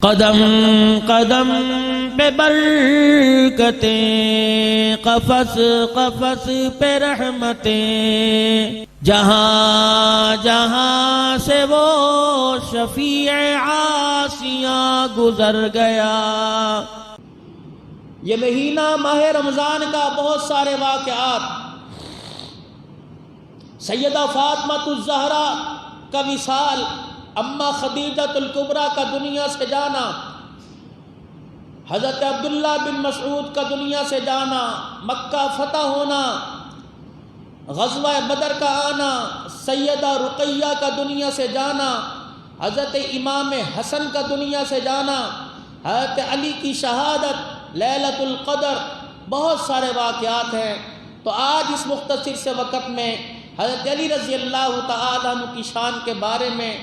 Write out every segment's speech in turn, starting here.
قدم قدم پہ برکتیں، قفس قفس پہ رحمتیں، جہاں جہاں سے وہ شفیع عاصیاں گزر گیا۔ یہ مہینہ ماہ رمضان کا بہت سارے واقعات، سیدہ فاطمہ الزہرا کا وصال، اما خدیجہ الکبریٰ کا دنیا سے جانا، حضرت عبداللہ بن مسعود کا دنیا سے جانا، مکہ فتح ہونا، غزوہ بدر کا آنا، سیدہ رقیہ کا دنیا سے جانا، حضرت امام حسن کا دنیا سے جانا، حضرت علی کی شہادت، لیلۃ القدر، بہت سارے واقعات ہیں۔ تو آج اس مختصر سے وقت میں حضرت علی رضی اللہ تعالی عنہ کی شان کے بارے میں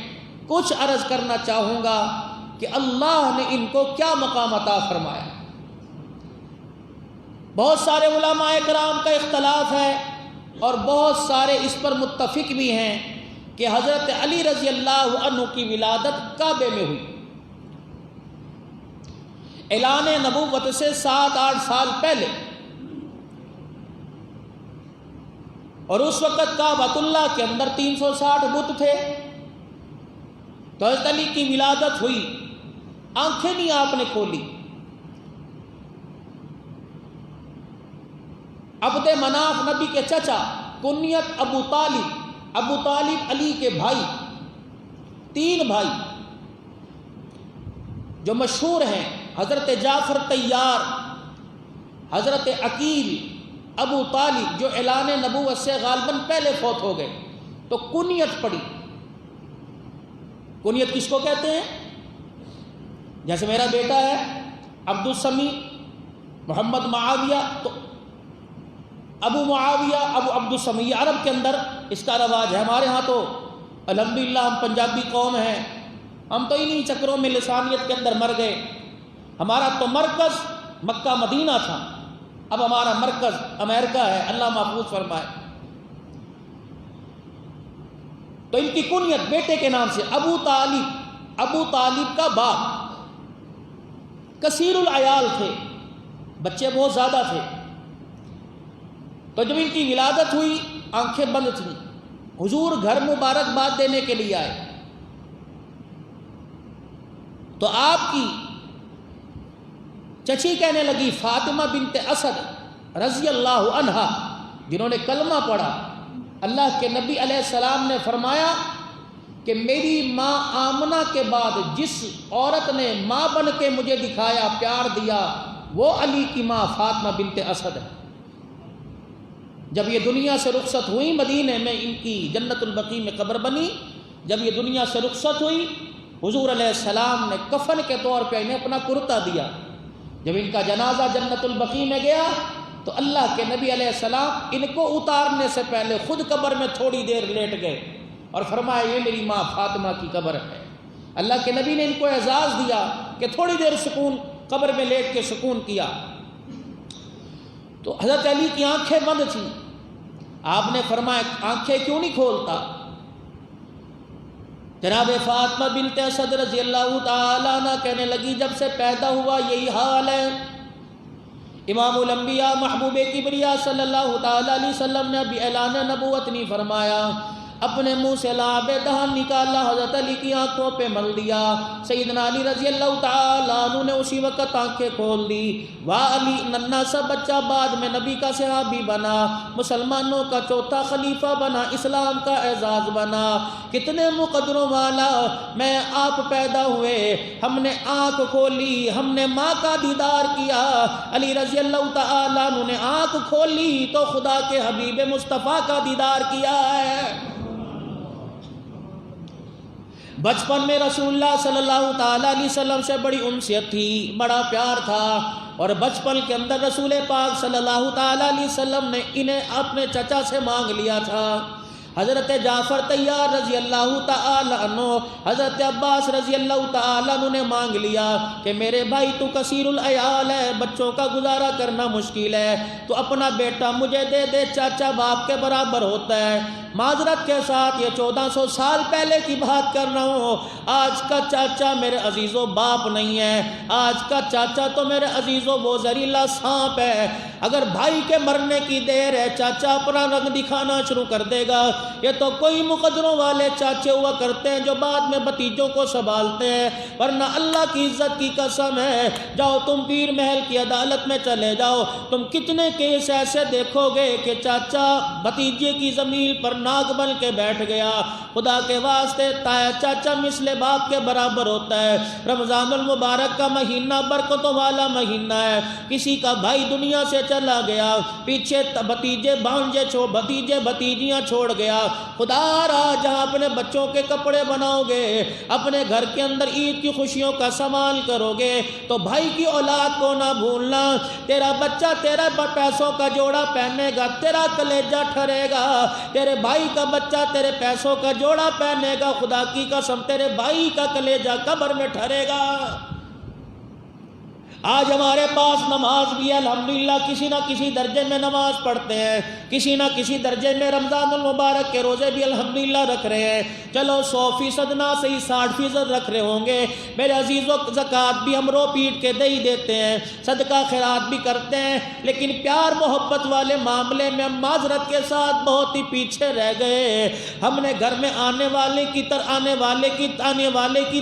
کچھ عرض کرنا چاہوں گا کہ اللہ نے ان کو کیا مقام عطا فرمایا۔ بہت سارے علماء کرام کا اختلاف ہے اور بہت سارے اس پر متفق بھی ہیں کہ حضرت علی رضی اللہ عنہ کی ولادت کعبے میں ہوئی۔ اعلان نبوت سے 7-8 سال پہلے، اور اس وقت کعبۃ اللہ کے اندر 360 بت تھے۔ تو حضرت علی کی ولادت ہوئی، آنکھیں نہیں آپ نے کھولی۔ عبد مناف نبی کے چچا، کنیت ابو طالب، ابو طالب علی کے بھائی، 3 بھائی جو مشہور ہیں، حضرت جعفر طیار، حضرت عقیل، ابو طالب، جو اعلان نبوت سے غالباً پہلے فوت ہو گئے۔ تو کنیت پڑی۔ کنیت کس کو کہتے ہیں؟ جیسے میرا بیٹا ہے عبد السمیع محمد معاویہ، تو ابو معاویہ، ابو عبد السمیع، عرب کے اندر اس کا رواج ہے۔ ہمارے ہاں تو الحمدللہ ہم پنجابی قوم ہیں، ہم تو انہی چکروں میں لسانیت کے اندر مر گئے۔ ہمارا تو مرکز مکہ مدینہ تھا، اب ہمارا مرکز امریکہ ہے، اللہ محفوظ فرمائے۔ تو ان کی کنیت بیٹے کے نام سے ابو طالب، ابو طالب کا باپ، کثیر العیال تھے، بچے بہت زیادہ تھے۔ تو جب ان کی ولادت ہوئی، آنکھیں بند تھیں، حضور گھر مبارکباد دینے کے لیے آئے۔ تو آپ کی چچی کہنے لگی، فاطمہ بنت اسد رضی اللہ عنہا، جنہوں نے کلمہ پڑھا، اللہ کے نبی علیہ السلام نے فرمایا کہ میری ماں آمنہ کے بعد جس عورت نے ماں بن کے مجھے دکھایا، پیار دیا، وہ علی کی ماں فاطمہ بنت اسد ہے۔ جب یہ دنیا سے رخصت ہوئی، مدینے میں ان کی جنت البقیع میں قبر بنی۔ جب یہ دنیا سے رخصت ہوئی، حضور علیہ السلام نے کفن کے طور پہ انہیں اپنا کرتا دیا۔ جب ان کا جنازہ جنت البقیع میں گیا تو اللہ کے نبی علیہ السلام ان کو اتارنے سے پہلے خود قبر میں تھوڑی دیر لیٹ گئے اور فرمایا، یہ میری ماں فاطمہ کی قبر ہے۔ اللہ کے نبی نے ان کو اعزاز دیا کہ تھوڑی دیر سکون، قبر میں لیٹ کے سکون کیا۔ تو حضرت علی کی آنکھیں بند تھیں۔ آپ نے فرمایا، آنکھیں کیوں نہیں کھولتا؟ جناب فاطمہ بنت اسد رضی اللہ تعالیٰ عنہ کہنے لگی، جب سے پیدا ہوا یہی حال ہے۔ امام الانبیاء محبوب کبریا صلی اللہ تعالیٰ علیہ وسلم نے ابھی اعلان نبوت نہیں فرمایا، اپنے منہ سے لعاب دہن نکالا، حضرت علی کی آنکھوں پہ مل دیا۔ سیدنا علی رضی اللہ تعالیٰ عنہ نے اسی وقت آنکھیں کھول دی۔ واہ علی، ننھا سا بچہ بعد میں نبی کا صحابی بنا، مسلمانوں کا چوتھا خلیفہ بنا، اسلام کا اعزاز بنا۔ کتنے مقدروں والا، میں آپ پیدا ہوئے، ہم نے آنکھ کھولی، ہم نے ماں کا دیدار کیا۔ علی رضی اللہ تعالیٰ عنہ نے آنکھ کھولی تو خدا کے حبیب مصطفیٰ کا دیدار کیا ہے۔ بچپن میں رسول اللہ صلی اللہ تعالیٰ علیہ وسلم سے بڑی انسیت تھی، بڑا پیار تھا، اور بچپن کے اندر رسول پاک صلی اللہ تعالیٰ علیہ وسلم نے انہیں اپنے چچا سے مانگ لیا تھا۔ حضرت جعفر طیار رضی اللہ تعالی عنہ، حضرت عباس رضی اللہ تعالی عنہ نے مانگ لیا کہ میرے بھائی تو کثیر العیال ہے، بچوں کا گزارا کرنا مشکل ہے، تو اپنا بیٹا مجھے دے دے، چاچا باپ کے برابر ہوتا ہے۔ معذرت کے ساتھ یہ 1400 سال پہلے کی بات کر رہا ہوں. آج کا چاچا میرے عزیزوں باپ نہیں ہے. آج کا چاچا تو میرے عزیزوں وہ زہریلا سانپ ہے. اگر بھائی کے مرنے کی دیر ہے چاچا اپنا رنگ دکھانا شروع کر دے گا. یہ تو کوئی مقدروں والے چاچے ہوا کرتے ہیں جو بعد میں بھتیجوں کو سنبھالتے ہیں، ورنہ اللہ کی عزت کی قسم ہے جاؤ تم پیر محل کی عدالت میں چلے جاؤ، تم کتنے کیس ایسے دیکھو گے کہ چاچا بھتیجے کی زمین پر ناک بن کے بیٹھ گیا. خدا کے واسطے تایا چاچا مثل باپ کے برابر ہوتا ہے. رمضان المبارک کا مہینہ برکتوں والا مہینہ ہے. کسی کا بھائی دنیا سے چلا گیا، پیچھے بھتیجے بھانجے بھتیجے بھتیجیاں چھوڑ گیا. خدا را جہاں اپنے بچوں کے کپڑے بناؤ گے، اپنے گھر کے اندر عید کی خوشیوں کا سامان کرو گے تو بھائی کی اولاد کو نہ بھولنا. تیرا بچہ تیرا پیسوں کا جوڑا پہنے گا، تیرا کلیجہ ٹھرے گا. تیرے بھائی کا بچہ تیرے پیسوں کا جوڑا پہنے گا، خدا کی قسم تیرے بھائی کا کلیجہ قبر میں ٹھرے گا. آج ہمارے پاس نماز بھی ہے الحمدللہ، کسی نہ کسی درجے میں نماز پڑھتے ہیں، کسی نہ کسی درجے میں رمضان المبارک کے روزے بھی الحمدللہ رکھ رہے ہیں. چلو 100% نہ صحیح 60% رکھ رہے ہوں گے. میرے عزیزوں زکوٰۃ بھی ہم رو پیٹ کے دے ہی دیتے ہیں، صدقہ خیرات بھی کرتے ہیں، لیکن پیار محبت والے معاملے میں ہم معذرت کے ساتھ بہت ہی پیچھے رہ گئے. ہم نے گھر میں آنے والے کی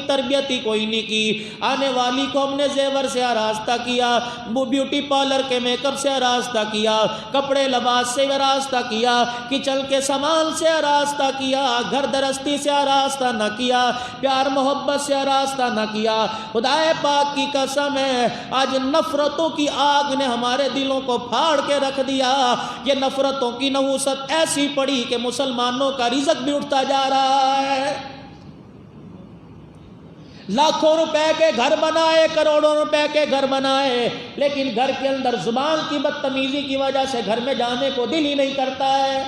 تربیت ہی کوئی نہیں کی. آنے والی کو ہم نے زیور سے آراستہ کیا، بیوٹی پارلر کے میک اپ سے آراستہ کیا، کپڑے لباس سے آراستہ کیا، کچن کے سامان سے آراستہ کیا، گھر درستی سے آراستہ نہ کیا، پیار محبت سے آراستہ نہ کیا. خدا پاک کی قسم ہے آج نفرتوں کی آگ نے ہمارے دلوں کو پھاڑ کے رکھ دیا. یہ نفرتوں کی نحوست ایسی پڑی کہ مسلمانوں کا رزق بھی اٹھتا جا رہا ہے. لاکھوں روپے کے گھر بنائے، کروڑوں روپے کے گھر بنائے، لیکن گھر کے اندر زبان کی بدتمیزی کی وجہ سے گھر میں جانے کو دل ہی نہیں کرتا ہے.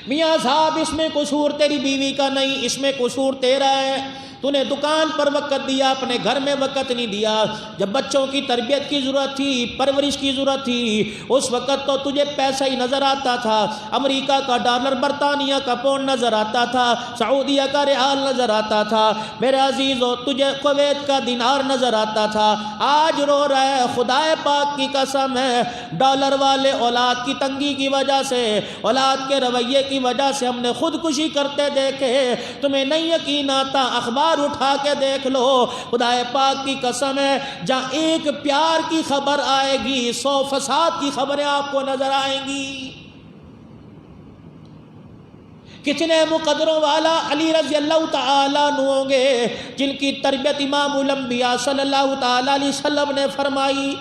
میاں صاحب اس میں قصور تیری بیوی کا نہیں، اس میں قصور تیرا ہے. تو نے دکان پر وقت دیا، اپنے گھر میں وقت نہیں دیا. جب بچوں کی تربیت کی ضرورت تھی، پرورش کی ضرورت تھی، اس وقت تو تجھے پیسہ ہی نظر آتا تھا. امریکہ کا ڈالر، برطانیہ کا پاؤنڈ نظر آتا تھا، سعودیہ کا ریال نظر آتا تھا. میرے عزیزو تجھے کویت کا دینار نظر آتا تھا. آج رو رہا ہے. خدا پاک کی قسم ہے ڈالر والے اولاد کی تنگی کی وجہ سے، اولاد کے رویے کی وجہ سے ہم نے خودکشی کرتے دیکھے. تمہیں نہیں یقین آتا، اخبار اٹھا کے دیکھ لو. خدا پاک کی قسم ہے جہاں ایک پیار کی خبر آئے گی 100 فساد کی خبریں آپ کو نظر آئیں گی. کتنے مقدروں والا علی رضی اللہ تعالیٰ عنہ ہوں گے جن کی تربیت امام الانبیاء صلی اللہ تعالیٰ علیہ وسلم نے فرمائی.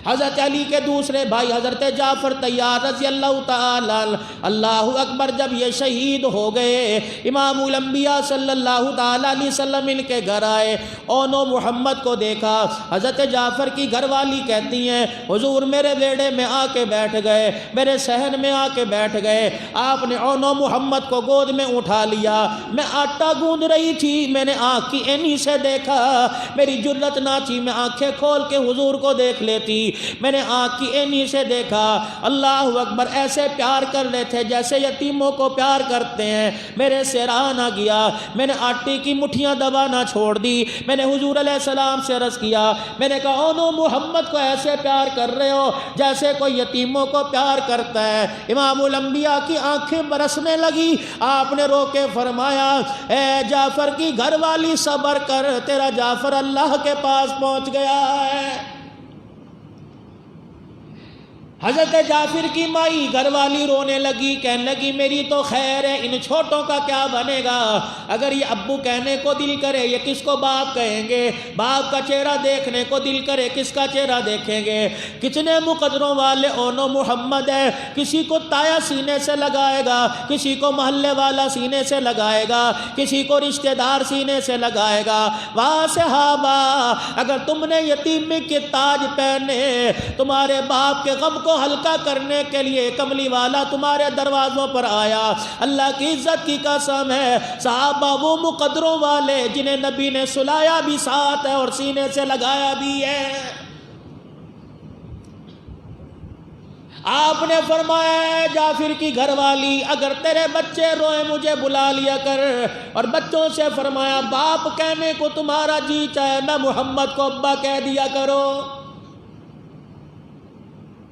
حضرت علی کے دوسرے بھائی حضرت جعفر طیار رضی اللہ تعالیٰ اللہ اکبر جب یہ شہید ہو گئے، امام الانبیاء صلی اللہ تعالیٰ علیہ وسلم ان کے گھر آئے، اونو محمد کو دیکھا. حضرت جعفر کی گھر والی کہتی ہیں حضور میرے بیڑے میں آ کے بیٹھ گئے، میرے صحن میں آ کے بیٹھ گئے. آپ نے اونو محمد کو گود میں اٹھا لیا. میں آٹا گوندھ رہی تھی، میں نے آنکھ کی اینی سے دیکھا، میری جرت نہ تھی میں آنکھیں کھول کے حضور کو دیکھ لیتی. میں نے آنکھ کی اینی سے دیکھا. اللہ اکبر، ایسے پیار کر رہے تھے جیسے یتیموں کو پیار کرتے ہیں. میرے سے راہ نہ گیا، میں نے آٹے کی مٹھیاں دبانا چھوڑ دی. میں نے حضور علیہ السلام سے عرض کیا، میں نے کہا اونو محمد کو ایسے پیار کر رہے ہو جیسے کوئی یتیموں کو پیار کرتا ہے. امام الانبیاء کی آنکھیں برسنے لگی. آپ نے رو کے فرمایا اے جعفر کی گھر والی صبر کر، تیرا جعفر اللہ کے پاس پہنچ گیا ہے. حضرت جعفر کی مائی گھر والی رونے لگی، کہنے لگی میری تو خیر ہے، ان چھوٹوں کا کیا بنے گا؟ اگر یہ ابو کہنے کو دل کرے یہ کس کو باپ کہیں گے؟ باپ کا چہرہ دیکھنے کو دل کرے کس کا چہرہ دیکھیں گے؟ کتنے مقدروں والے اونو محمد ہے. کسی کو تایا سینے سے لگائے گا، کسی کو محلے والا سینے سے لگائے گا، کسی کو رشتہ دار سینے سے لگائے گا. واہ صحابہ، اگر تم نے یتیمی کے تاج پہنے، تمہارے باپ کے غم کو ہلکا کرنے کے لیے کملی والا تمہارے دروازوں پر آیا. اللہ کی عزت کی قسم ہے صحابہ وہ مقدروں والے جنہیں نبی نے سلایا بھی ساتھ ہے اور سینے سے لگایا بھی ہے. آپ نے فرمایا جعفر کی گھر والی اگر تیرے بچے روئے مجھے بلا لیا کر، اور بچوں سے فرمایا باپ کہنے کو تمہارا جی چاہے میں محمد کو ابا کہہ دیا کرو۔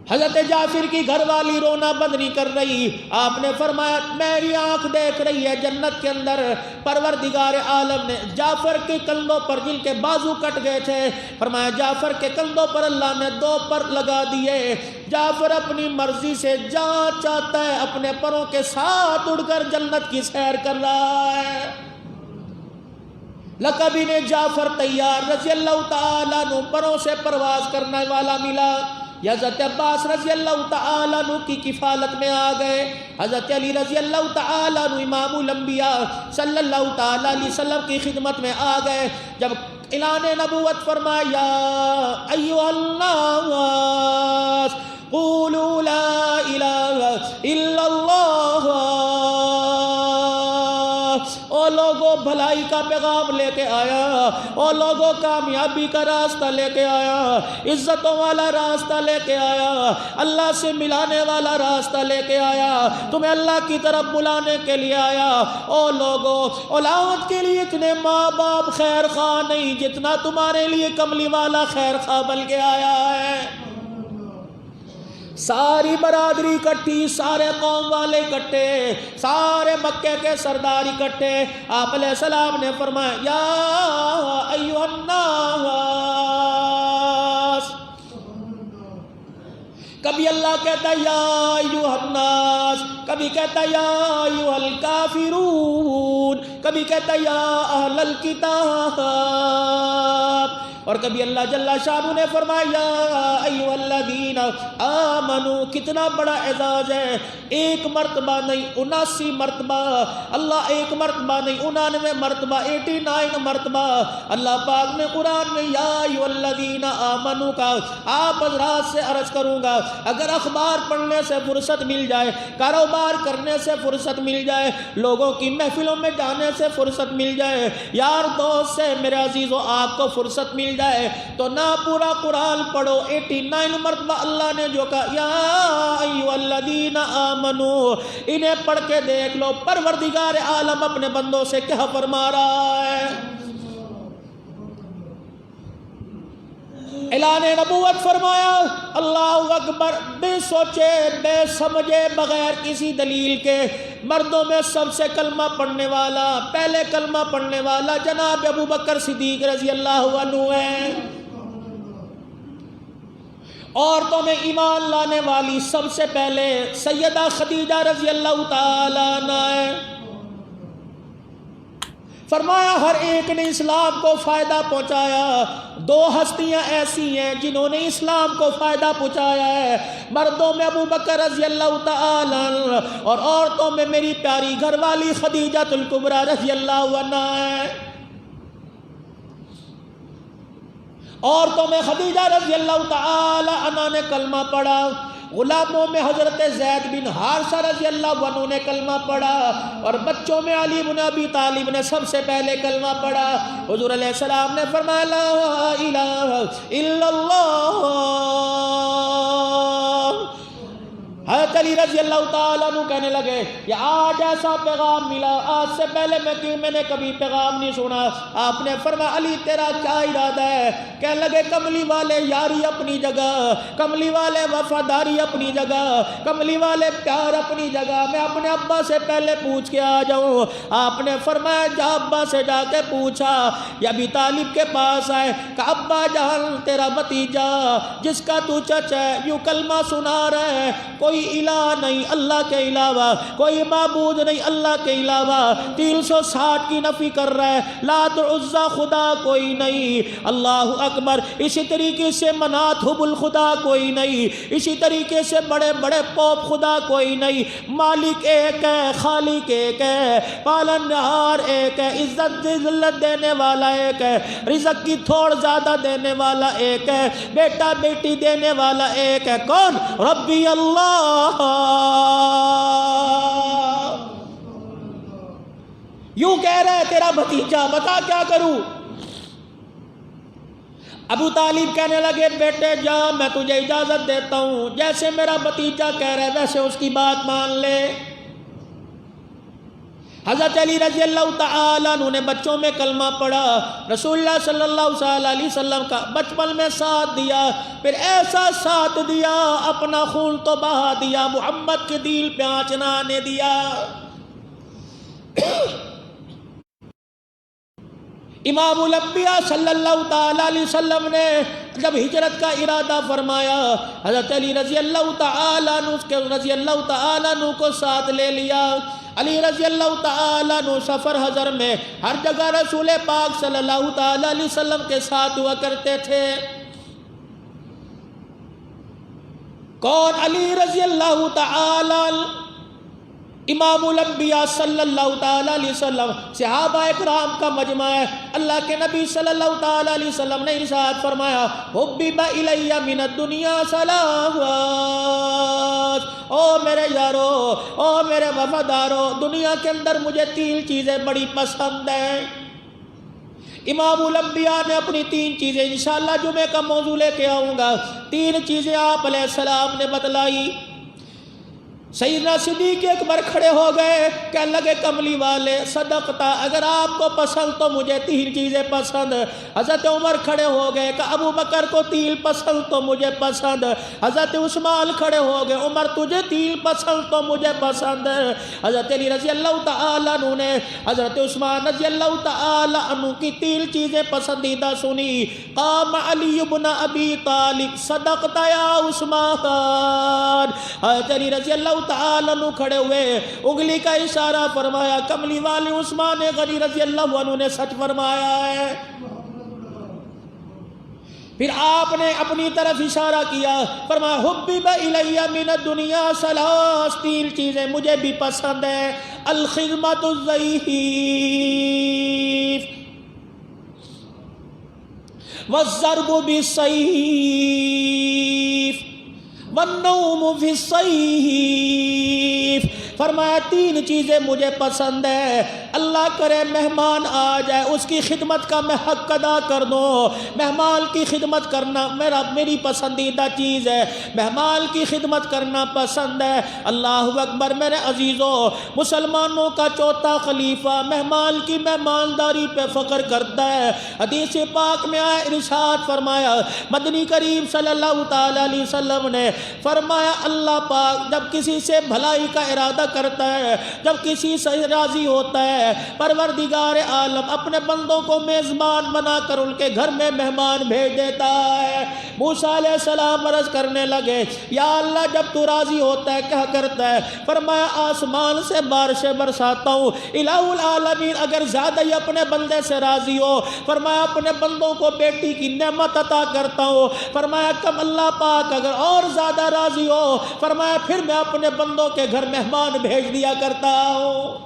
حضرت جعفر کی گھر والی رونا بند نہیں کر رہی، آپ نے فرمایا میری آنکھ دیکھ رہی ہے جنت کے اندر پروردگار عالم نے جعفر کے کندھوں پر، جن کے بازو کٹ گئے تھے، فرمایا جعفر کے کندھوں پر اللہ نے 2 پر لگا دیے۔ جعفر اپنی مرضی سے جہاں چاہتا ہے اپنے پروں کے ساتھ اڑ کر جنت کی سیر کر رہا ہے۔ لقب نے جعفر طیار رضی اللہ تعالیٰ عنہ پروں سے پرواز کرنے والا ملا۔ حضرت عباس رضی اللہ تعالیٰ عنہ کی کفالت میں آ گئے، حضرت علی رضی اللہ تعالیٰ عنہ امام الانبیاء صلی اللہ تعالیٰ علیہ وسلم کی خدمت میں آ گئے۔ جب اعلان نبوت فرمایا یا ایھا الناس قولوا لا الہ الا اللہ، او لوگوں بھلائی کا پیغام لے کے آیا، او لوگوں کامیابی کا راستہ لے کے آیا، عزتوں والا راستہ لے کے آیا، اللہ سے ملانے والا راستہ لے کے آیا، تمہیں اللہ کی طرف بلانے کے لیے آیا۔ او لوگوں اولاد کے لیے اتنے ماں باپ خیر خواہ نہیں جتنا تمہارے لیے کملی والا خیر خواہ بن کے آیا ہے۔ ساری برادری اکٹھی، سارے قوم والے اکٹھے، سارے مکے کے سردار اکٹھے، آپ علیہ السلام نے فرمایا یا ایھا الناس، کبھی اللہ کہتا ہے یا ایھا الناس، کبھی کہتا ہے یا ایھا الکافرون، کبھی کہتا ہے یا اہل الکتاب، اور کبھی اللہ جل شانہ نے فرمایا یا ایھا الذین آمنوا۔ کتنا بڑا اعزاز ہے، 1 مرتبہ نہیں 79 مرتبہ، اللہ 1 مرتبہ نہیں 99 مرتبہ، 89 مرتبہ اللہ پاک نے قرآن میں یا ایھا الذین آمنوا کا۔ آپ حضرات سے عرض کروں گا اگر اخبار پڑھنے سے فرصت مل جائے، کاروبار کرنے سے فرصت مل جائے، لوگوں کی محفلوں میں جانے سے فرصت مل جائے، یار دوست سے میرے عزیزوں آپ کو فرصت مل جائے تو نہ پورا قرآن پڑھو، 89 مرتبہ اللہ نے جو کہا یا ایھا الذین آمنوا، انہیں پڑھ کے دیکھ لو پروردگار عالم اپنے بندوں سے کیا فرما رہا ہے۔ اعلان نبوت فرمایا اللہ اکبر، بے سوچے بے سمجھے بغیر کسی دلیل کے مردوں میں سب سے کلمہ پڑھنے والا، پہلے کلمہ پڑھنے والا جناب ابو بکر صدیق رضی اللہ عنہ ہے۔ عورتوں میں ایمان لانے والی سب سے پہلے سیدہ خدیجہ رضی اللہ تعالیٰ عنہ ہے۔ فرمایا ہر ایک نے اسلام کو فائدہ پہنچایا، 2 ہستیاں ایسی ہیں جنہوں نے اسلام کو فائدہ پہنچایا ہے، مردوں میں ابو بکر رضی اللہ تعالیٰ عنہ، اور عورتوں میں میری پیاری گھر والی خدیجہ الکبریٰ رضی اللہ عنہا ہے۔ عورتوں میں خدیجہ رضی اللہ تعالی عنہ نے کلمہ پڑھا، غلاموں میں حضرت زید بن حارثہ رضی اللہ عنہ نے کلمہ پڑھا، اور بچوں میں علی بن ابی طالب نے سب سے پہلے کلمہ پڑھا۔ حضور علیہ السلام نے فرمایا لا الہ الا اللہ۔ حضرت علی رضی اللہ تعالیٰ عنہ کہنے لگے کہ آج ایسا پیغام ملا، آج سے پہلے میں نے کبھی پیغام نہیں سنا۔ آپ نے فرمایا علی تیرا کیا ارادہ ہے؟ کہنے لگے کملی والے یاری اپنی جگہ، کملی والے وفاداری اپنی جگہ، کملی والے پیار اپنی جگہ، میں اپنے ابا سے پہلے پوچھ کے آ جاؤں۔ آپ نے فرمایا جا ابا سے جا کے پوچھا، یا ابی طالب کے پاس آئے کہ ابا جان تیرا بھتیجا جس کا تو چچا ہے یوں کلمہ سنا رہا ہے، کوئی الہ نہیں اللہ کے علاوہ، کوئی معبود نہیں اللہ کے علاوہ، 360 کی نفی کر رہا ہے، لات عزا خدا کوئی نہیں، اللہ اکبر، اسی طریقے سے منات حبل خدا کوئی نہیں، اسی طریقے سے بڑے بڑے پوپ خدا کوئی نہیں، مالک ایک ہے، خالق ایک ہے، پالنہار ایک ہے، عزت ذلت دینے والا ایک ہے، رزق کی تھوڑ زیادہ دینے والا ایک ہے، بیٹا بیٹی دینے والا ایک ہے، کون؟ ربی اللہ۔ یوں کہہ رہا ہے تیرا بھتیجا، بتا کیا کروں؟ ابو طالب کہنے لگے بیٹے جا میں تجھے اجازت دیتا ہوں، جیسے میرا بھتیجا کہہ رہا ہے ویسے اس کی بات مان لے۔ حضرت علی رضی اللہ تعالیٰ عنہ نے بچوں میں کلمہ پڑھا، رسول اللہ صلی اللہ علیہ وسلم کا بچپن میں ساتھ دیا، پھر ایسا ساتھ دیا اپنا خون تو بہا دیا، محمد کے دل پہ آنچ نہ آنے دیا۔ امام الانبیاء صلی اللہ تعالیٰ علیہ وسلم نے جب ہجرت کا ارادہ فرمایا، حضرت علی رضی اللہ تعالیٰ عنہ کو ساتھ لے لیا۔ علی رضی اللہ تعالیٰ عنہ سفر حضر میں ہر جگہ رسول پاک صلی اللہ تعالیٰ علیہ وسلم کے ساتھ ہوا کرتے تھے۔ کون؟ علی رضی اللہ تعالیٰ امام الانبیاء صلی اللہ تعالیٰ علیہ وسلم، صحابہ اکرام کا مجمع ہے۔ اللہ کے نبی صلی اللہ تعالیٰ علیہ وسلم نے ارشاد فرمایا حبب الی من الدنیا ثلاث، او میرے یارو، او میرے وفادارو، دنیا کے اندر مجھے تین چیزیں بڑی پسند ہیں۔ امام الانبیاء نے اپنی تین چیزیں انشاءاللہ جمعے کا موضوع لے کے آؤں گا، تین چیزیں آپ علیہ السلام نے بتلائی۔ سیدنا صدیق اکبر کھڑے ہو گئے، کہنے لگے کملی والے صدقتا، اگر آپ کو پسند تو مجھے تین چیزیں پسند۔ حضرت عمر کھڑے ہو گئے کہ ابو بکر کو تین پسند تو مجھے پسند۔ حضرت عثمان کھڑے ہو گئے، عمر تجھے تین پسند تو مجھے پسند۔ حضرت علی رضی اللہ تعالیٰ عنہ نے حضرت عثمان رضی اللہ تعالیٰ عنہ کی تین چیزیں پسندیدہ سنی۔ قام علی بن ابی طالب صدقتا یا عثمان، حضرت علی رضی اللہ تعالیٰ عنہ کھڑے ہوئے، انگلی کا اشارہ فرمایا، کملی والے عثمان غنی رضی اللہ عنہ نے سچ فرمایا ہے۔ پھر آپ نے اپنی طرف اشارہ کیا، فرمایا حبب الی من الدنیا ثلاث، تین چیزیں مجھے بھی پسند ہیں، الخدمت الضعیف والضرب بالسیف والنوم فی الصیف۔ فرمایا تین چیزیں مجھے پسند ہے، اللہ کرے مہمان آ جائے اس کی خدمت کا میں حق ادا کر دوں۔ مہمان کی خدمت کرنا میری پسندیدہ چیز ہے، مہمان کی خدمت کرنا پسند ہے۔ اللہ اکبر میرے عزیزوں، مسلمانوں کا چوتھا خلیفہ مہمان کی مہمانداری پہ فخر کرتا ہے۔ حدیث پاک میں آیا، ارشاد فرمایا مدنی کریم صلی اللہ تعالی علیہ وسلم نے فرمایا، اللہ پاک جب کسی سے بھلائی کا ارادہ کرتا ہے، جب کسی سے راضی ہوتا ہے، پروردگار عالم اپنے بندوں کو میزبان بنا کر ان کے گھر میں مہمان بھیج دیتا ہے۔ موسیٰ علیہ السلام عرض کرنے لگے، یا اللہ جب تو راضی ہوتا ہے کیا کرتا ہے؟ فرمایا آسمان سے بارشیں برساتا ہوں۔ الہ العالمین اگر زیادہ ہی اپنے بندے سے راضی ہو، فرمایا اپنے بندوں کو بیٹی کی نعمت عطا کرتا ہوں۔ فرمایا کم اللہ پاک اگر اور زیادہ راضی ہو، فرمایا پھر میں اپنے بندوں کے گھر مہمان بھیج دیا کرتا ہوں۔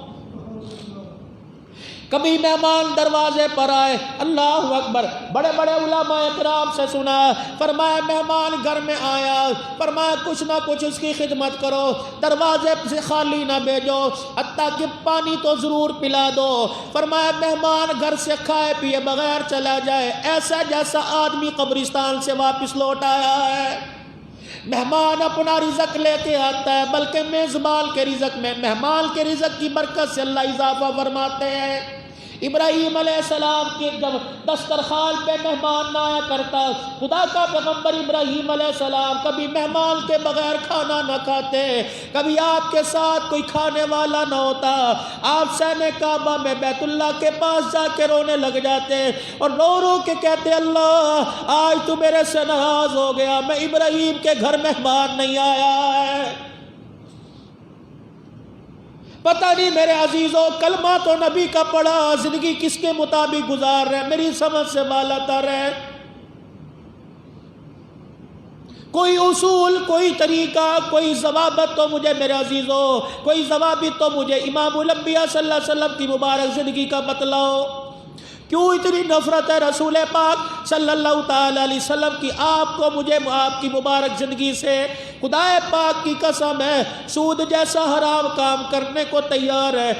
کبھی مہمان دروازے پر آئے، اللہ اکبر، بڑے بڑے علماء اکرام سے سنا، فرمایا مہمان گھر میں آیا، فرمایا کچھ نہ کچھ اس کی خدمت کرو، دروازے سے خالی نہ بھیجو، حتیٰ کہ پانی تو ضرور پلا دو۔ فرمایا مہمان گھر سے کھائے پیے بغیر چلا جائے ایسا جیسا آدمی قبرستان سے واپس لوٹ آیا ہے۔ مہمان اپنا رزق لے کے آتا ہے، بلکہ میزبان کے رزق میں مہمان کے رزق کی برکت سے اللہ اضافہ فرماتے ہیں۔ ابراہیم علیہ السلام کے جب دسترخوان پہ مہمان نہ آیا کرتا، خدا کا پیغمبر ابراہیم علیہ السلام کبھی مہمان کے بغیر کھانا نہ کھاتے، کبھی آپ کے ساتھ کوئی کھانے والا نہ ہوتا، آپ صحن کعبہ میں بیت اللہ کے پاس جا کے رونے لگ جاتے اور رو رو کے کہتے، اللہ آج تو میرے سے ناراض ہو گیا، میں ابراہیم کے گھر مہمان نہیں آیا ہے۔ پتہ نہیں میرے عزیزوں، کلمہ تو نبی کا پڑھا، زندگی کس کے مطابق گزار رہے، میری سمجھ سے بالا تر ہے۔ کوئی اصول، کوئی طریقہ، کوئی ضوابط تو مجھے میرے عزیزوں، کوئی ضوابط تو مجھے امام الانبیاء صلی اللہ علیہ وسلم کی مبارک زندگی کا بتلاؤ۔ کیوں اتنی نفرت ہے رسول پاک صلی اللہ تعالی علیہ وسلم کی آپ کو مجھے آپ کی مبارک زندگی سے؟ خدا پاک کی قسم ہے، سود جیسا حرام کام کرنے کو تیار ہے،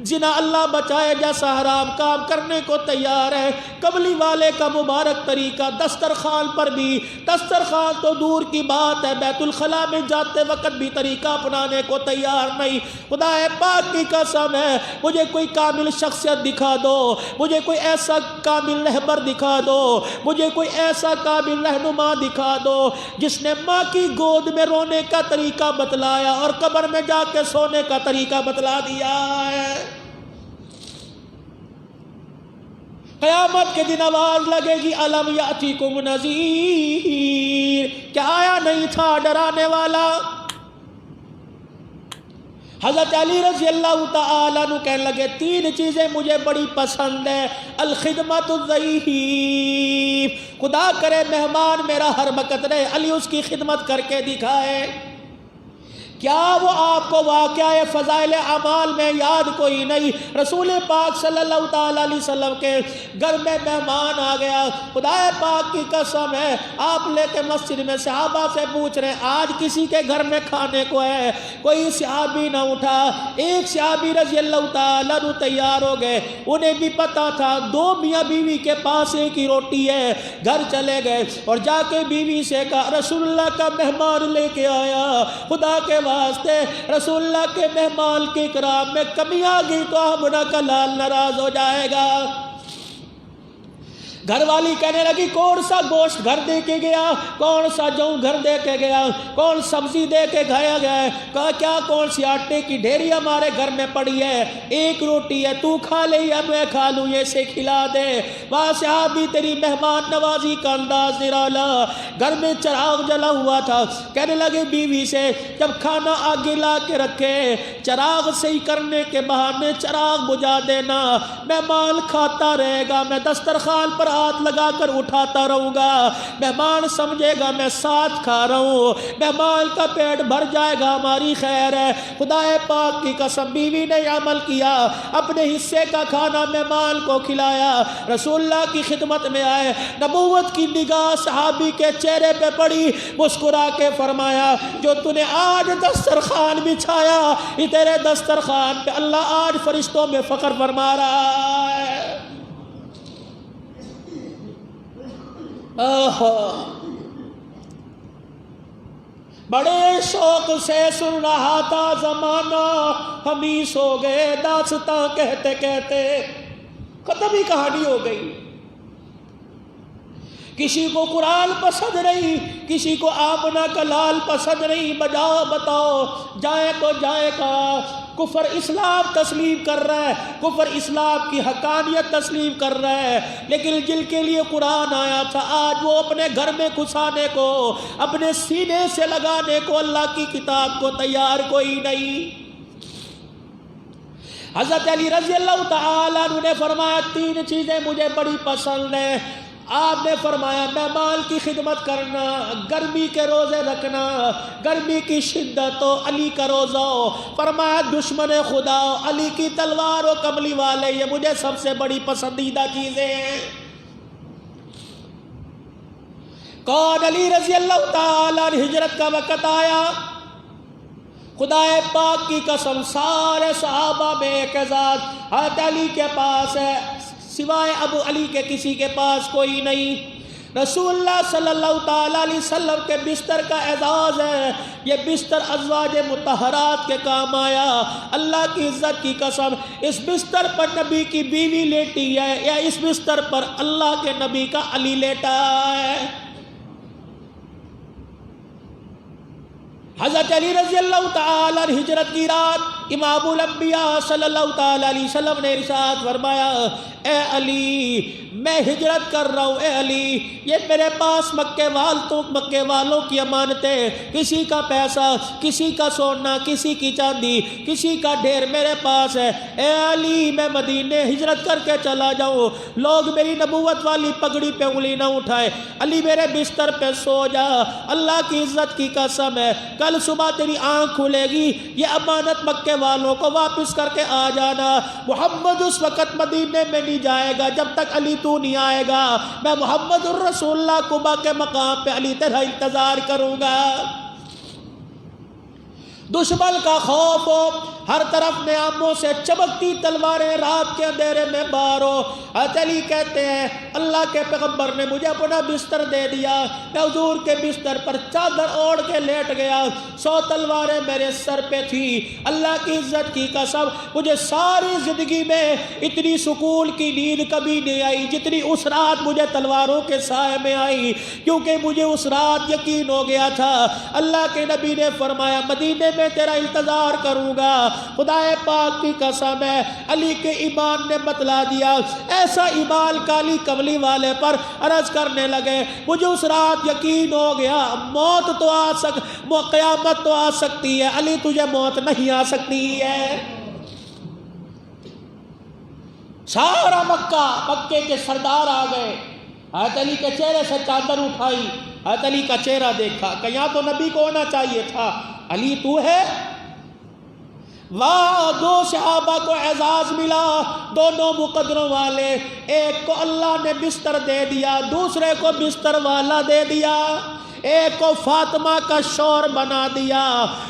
زنا اللہ بچائے جیسا حرام کام کرنے کو تیار ہے۔ کملی والے کا مبارک طریقہ دسترخوان پر بھی، دسترخوان تو دور کی بات ہے، بیت الخلاء میں جاتے وقت بھی طریقہ اپنانے کو تیار نہیں۔ خدا پاک کی قسم ہے، مجھے کوئی کامل شخصیت دکھا دو، مجھے کوئی ایسا کامل رہبر دکھا دو، مجھے کوئی ایسا کامل رہنما دکھا دو جس نے ماں کی گود میں رونے کا طریقہ بتلایا اور قبر میں جا کے سونے کا طریقہ بتلا دیا ہے۔ قیامت کے دن آواز لگے گی الم یاتیکم نذیر، کیا آیا نہیں تھا ڈرانے والا؟ حضرت علی رضی اللہ تعالیٰ عنہ کہنے لگے تین چیزیں مجھے بڑی پسند ہیں، الخدمت الضیف، خدا کرے مہمان میرا ہر وقت رہے، علی اس کی خدمت کر کے دکھائے۔ کیا وہ آپ کو واقعہ فضائل اعمال میں یاد کوئی نہیں؟ رسول پاک صلی اللہ تعالیٰ علیہ وسلم کے گھر میں مہمان آ گیا، خدا پاک کی قسم ہے آپ لے کے مسجد میں صحابہ سے پوچھ رہے ہیں آج کسی کے گھر میں کھانے کو ہے؟ کوئی صحابی نہ اٹھا۔ ایک صحابی رضی اللہ تعالیٰ عنہ تیار ہو گئے، انہیں بھی پتا تھا دو میاں بیوی کے پاس ایک ہی روٹی ہے، گھر چلے گئے اور جا کے بیوی سے کہا رسول اللہ کا مہمان لے کے آیا، خدا کے واسطے رسول اللہ کے مہمان کے اکرام میں کمی آ گئی تو آمنہ کا لال ناراض ہو جائے گا۔ گھر والی کہنے لگی کون سا گوشت گھر دے کے گیا، کون سا جو گھر دے کے گیا، کون سبزی دے کے گیا گیا ہے؟ کہا کیا کون سی آٹے کی ڈھیری ہمارے گھر میں پڑی ہے، ایک روٹی ہے تو کھا لے یا میں کھا لوں، یہ سے کھلا دے۔ وہاں صحابی تیری مہمان نوازی کا انداز نرالا، گھر میں چراغ جلا ہوا تھا، کہنے لگے بیوی سے جب کھانا آگے لا کے رکھے چراغ صحیح کرنے کے بہانے چراغ بجھا دینا، مہمان کھاتا رہے گا، میں دسترخوان پر ہاتھ لگا کر اٹھاتا رہوں گا، مہمان سمجھے گا میں ساتھ کھا رہا ہوں، مہمان کا پیٹ بھر جائے گا، ہماری خیر ہے۔ خدا پاک کی قسم بیوی نے عمل کیا، اپنے حصے کا کھانا مہمان کو کھلایا، رسول اللہ کی خدمت میں آئے، نبوت کی نگاہ صحابی کے چہرے پہ پڑی، مسکرا کے فرمایا جو تو نے آج دسترخوان بچھایا یہ تیرے دسترخوان پہ اللہ آج فرشتوں میں فخر فرما رہا ہے۔ بڑے شوق سے سن رہا تھا زمانہ، ہم ہی سو گئے داستاں کہتے کہتے، ختم ہی کہانی ہو گئی۔ کسی کو قرآن پسند نہیں، کسی کو آمنہ کا لال پسند نہیں، بتاؤ جائے تو جائے کہاں؟ کفر اسلام تسلیم کر رہا ہے، کفر اسلام کی حقانیت تسلیم کر رہا ہے، لیکن جن کے لیے قرآن آیا تھا آج وہ اپنے گھر میں گھسانے کو، اپنے سینے سے لگانے کو اللہ کی کتاب کو تیار کوئی نہیں۔ حضرت علی رضی اللہ تعالیٰ عنہ نے فرمایا تین چیزیں مجھے بڑی پسند ہیں۔ آپ نے فرمایا مہمان کی خدمت کرنا، گرمی کے روزے رکھنا، گرمی کی شدت ہو علی کا روزہ ہو، فرمایا دشمن خدا ہو علی کی تلوار ہو، کملی والے یہ مجھے سب سے بڑی پسندیدہ چیزیں ہیں۔ کون؟ علی رضی اللہ تعالیٰ عنہ ہجرت کا وقت آیا، خدا پاک کی قسم سارے صحابہ میں ایک اعزاز حضرت علی کے پاس ہے، سوائے ابو علی کے کسی کے پاس کوئی نہیں۔ رسول اللہ صلی اللہ تعالیٰ علیہ وسلم کے بستر کا اعزاز ہے، یہ بستر ازواج مطہرات کے کام آیا۔ اللہ کی عزت کی قسم اس بستر پر نبی کی بیوی لیٹی ہے یا اس بستر پر اللہ کے نبی کا علی لیٹا ہے۔ حضرت علی رضی اللہ تعالیٰ عنہ ہجرت کی رات امام الانبیاء صلی اللہ تعالیٰ علیہ وسلم نے ارشاد فرمایا اے علی میں ہجرت کر رہا ہوں، اے علی یہ میرے پاس مکے والوں کی امانتیں، کسی کا پیسہ، کسی کا سونا، کسی کی چاندی، کسی کا ڈھیر میرے پاس ہے، اے علی میں مدینے ہجرت کر کے چلا جاؤں، لوگ میری نبوت والی پگڑی پہ انگلی نہ اٹھائے، علی میرے بستر پہ سو جا، اللہ کی عزت کی قسم ہے کل صبح تیری آنکھ کھلے گی، یہ امانت مکے والوں کو واپس کر کے آ جانا، محمد اس وقت مدینے میں نہیں جائے گا جب تک علی تو نہیں آئے گا، میں محمد الرسول اللہ قبا کے مقام پہ علی تیرا انتظار کروں گا۔ دشمن کا خوف ہو، ہر طرف نیاموں سے چمکتی تلواریں رات کے اندھیرے میں بار ہو۔ حضرت علی کہتے ہیں اللہ کے پیغمبر نے مجھے اپنا بستر دے دیا، میں حضور کے بستر پر چادر اوڑھ کے لیٹ گیا، 100 تلواریں میرے سر پہ تھی۔ اللہ کی عزت کی قسم مجھے ساری زندگی میں اتنی سکون کی نیند کبھی نہیں آئی جتنی اس رات مجھے تلواروں کے سائے میں آئی، کیونکہ مجھے اس رات یقین ہو گیا تھا اللہ کے نبی نے فرمایا مدینے میں تیرا انتظار کروں گا۔ خدا پاک کی قسم ہے علی کے ایمان نے بتلا دیا، ایسا ایمان کالی کملی والے پر عرض کرنے لگے مجھے اس رات یقین ہو گیا موت تو قیامت تو آ سکتی ہے، علی تجھے موت نہیں آ سکتی ہے۔ سارا مکے کے سردار آ گئے، حضرت علی کے چہرے سے چادر اٹھائی، حضرت علی کا چہرہ دیکھا کہ یہاں تو نبی کو ہونا چاہیے تھا، علی تو ہے؟ واہ، 2 صحابہ کو اعزاز ملا، دونوں مقدروں والے، ایک کو اللہ نے بستر دے دیا، دوسرے کو بستر والا دے دیا، ایک کو فاطمہ کا شوہر بنا دیا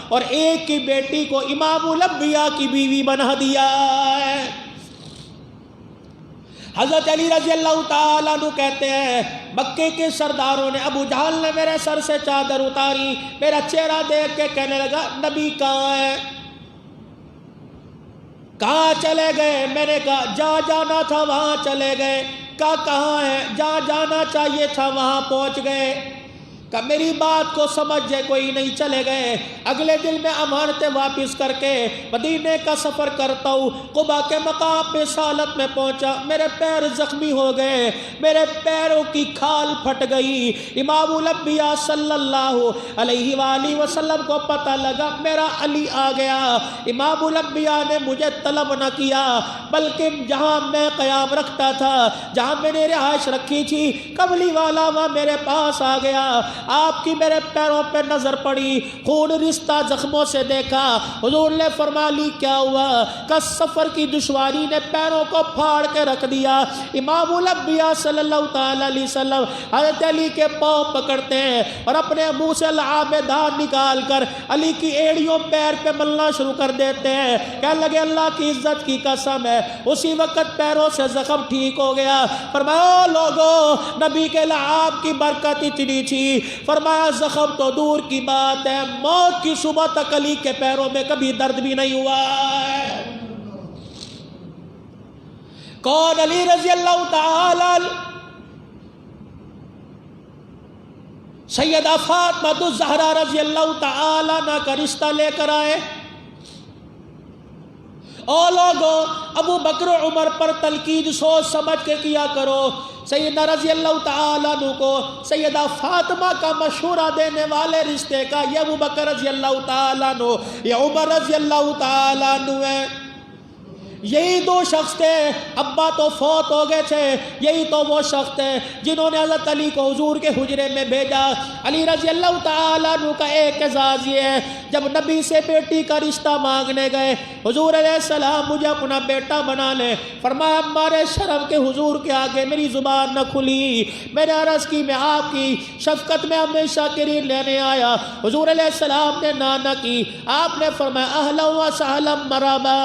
اور ایک کی بیٹی کو امام الانبیاء کی بیوی بنا دیا ہے۔ حضرت علی رضی اللہ تعالیٰ عنہ کہتے ہیں مکے کے سرداروں نے، ابو جہل نے میرے سر سے چادر اتاری، میرا چہرہ دیکھ کے کہنے لگا نبی کہاں ہے؟ کہاں چلے گئے؟ میں نے کہا جہاں جانا تھا وہاں چلے گئے۔ کہاں ہے؟ جہاں جانا چاہیے تھا وہاں پہنچ گئے۔ کہ میری بات کو سمجھے کوئی نہیں، چلے گئے۔ اگلے دن میں امانتیں واپس کر کے مدینے کا سفر کرتا ہوں، قبا کے مقام پہ سالت میں پہنچا، میرے پیر زخمی ہو گئے، میرے پیروں کی کھال پھٹ گئی۔ امام الانبیاء صلی اللہ علیہ وآلہ وسلم کو پتہ لگا میرا علی آ گیا۔ امام الانبیاء نے مجھے طلب نہ کیا، بلکہ جہاں میں قیام رکھتا تھا، جہاں میں نے رہائش رکھی تھی، کملی والا وہاں میرے پاس آ گیا۔ آپ کی میرے پیروں پہ نظر پڑی، خون رشتہ زخموں سے دیکھا۔ حضور نے فرمایا لی کیا ہوا؟ کہ سفر کی دشواری نے پیروں کو پھاڑ کے رکھ دیا۔ امام الانبیاء صلی اللہ تعالی علیہ وسلم حضرت علی کے پاؤں پکڑتے ہیں اور اپنے منہ سے لعاب دان نکال کر علی کی ایڑیوں پیر پہ ملنا شروع کر دیتے ہیں۔ کہنے لگے اللہ کی عزت کی قسم ہے، اسی وقت پیروں سے زخم ٹھیک ہو گیا۔ فرمایا لوگو، نبی کے لعاب کی برکت اتنی تھی، فرمایا زخم تو دور کی بات ہے، موت کی صبح تک علی کے پیروں میں کبھی درد بھی نہیں ہوا ہے۔ کون؟ علی رضی اللہ تعالی سیدہ فاطمہ الزہرا رضی اللہ تعالی عنہا کا رشتہ لے کر آئے۔ او لوگو، ابو بکر عمر پر تلقین سوچ سمجھ کے کیا کرو۔ سیدنا رضی اللہ تعالیٰ عنہ کو سیدہ فاطمہ کا مشورہ دینے والے رشتے کا یہ ابو بکر رضی اللہ تعالیٰ عنہ، یہ عمر رضی اللہ تعالیٰ عنہ ہے۔ یہی 2 شخص تھے، ابا تو فوت ہو گئے تھے، یہی تو وہ شخص تھے جنہوں نے حضرت علی کو حضور کے حجرے میں بھیجا۔ علی رضی اللہ تعالیٰ عنہ کا ایک اعزاز یہ ہے، جب نبی سے بیٹی کا رشتہ مانگنے گئے، حضور علیہ السلام مجھے اپنا بیٹا بنا لے، فرمایا ہمارے شرم کے حضور کے آگے میری زبان نہ کھلی، میں نے عرض کی میں آپ کی شفقت میں ہمیشہ کریم لینے آیا۔ حضور علیہ السلام نے نہ کی، آپ نے فرمایا اہلا و سہلا مرحبا،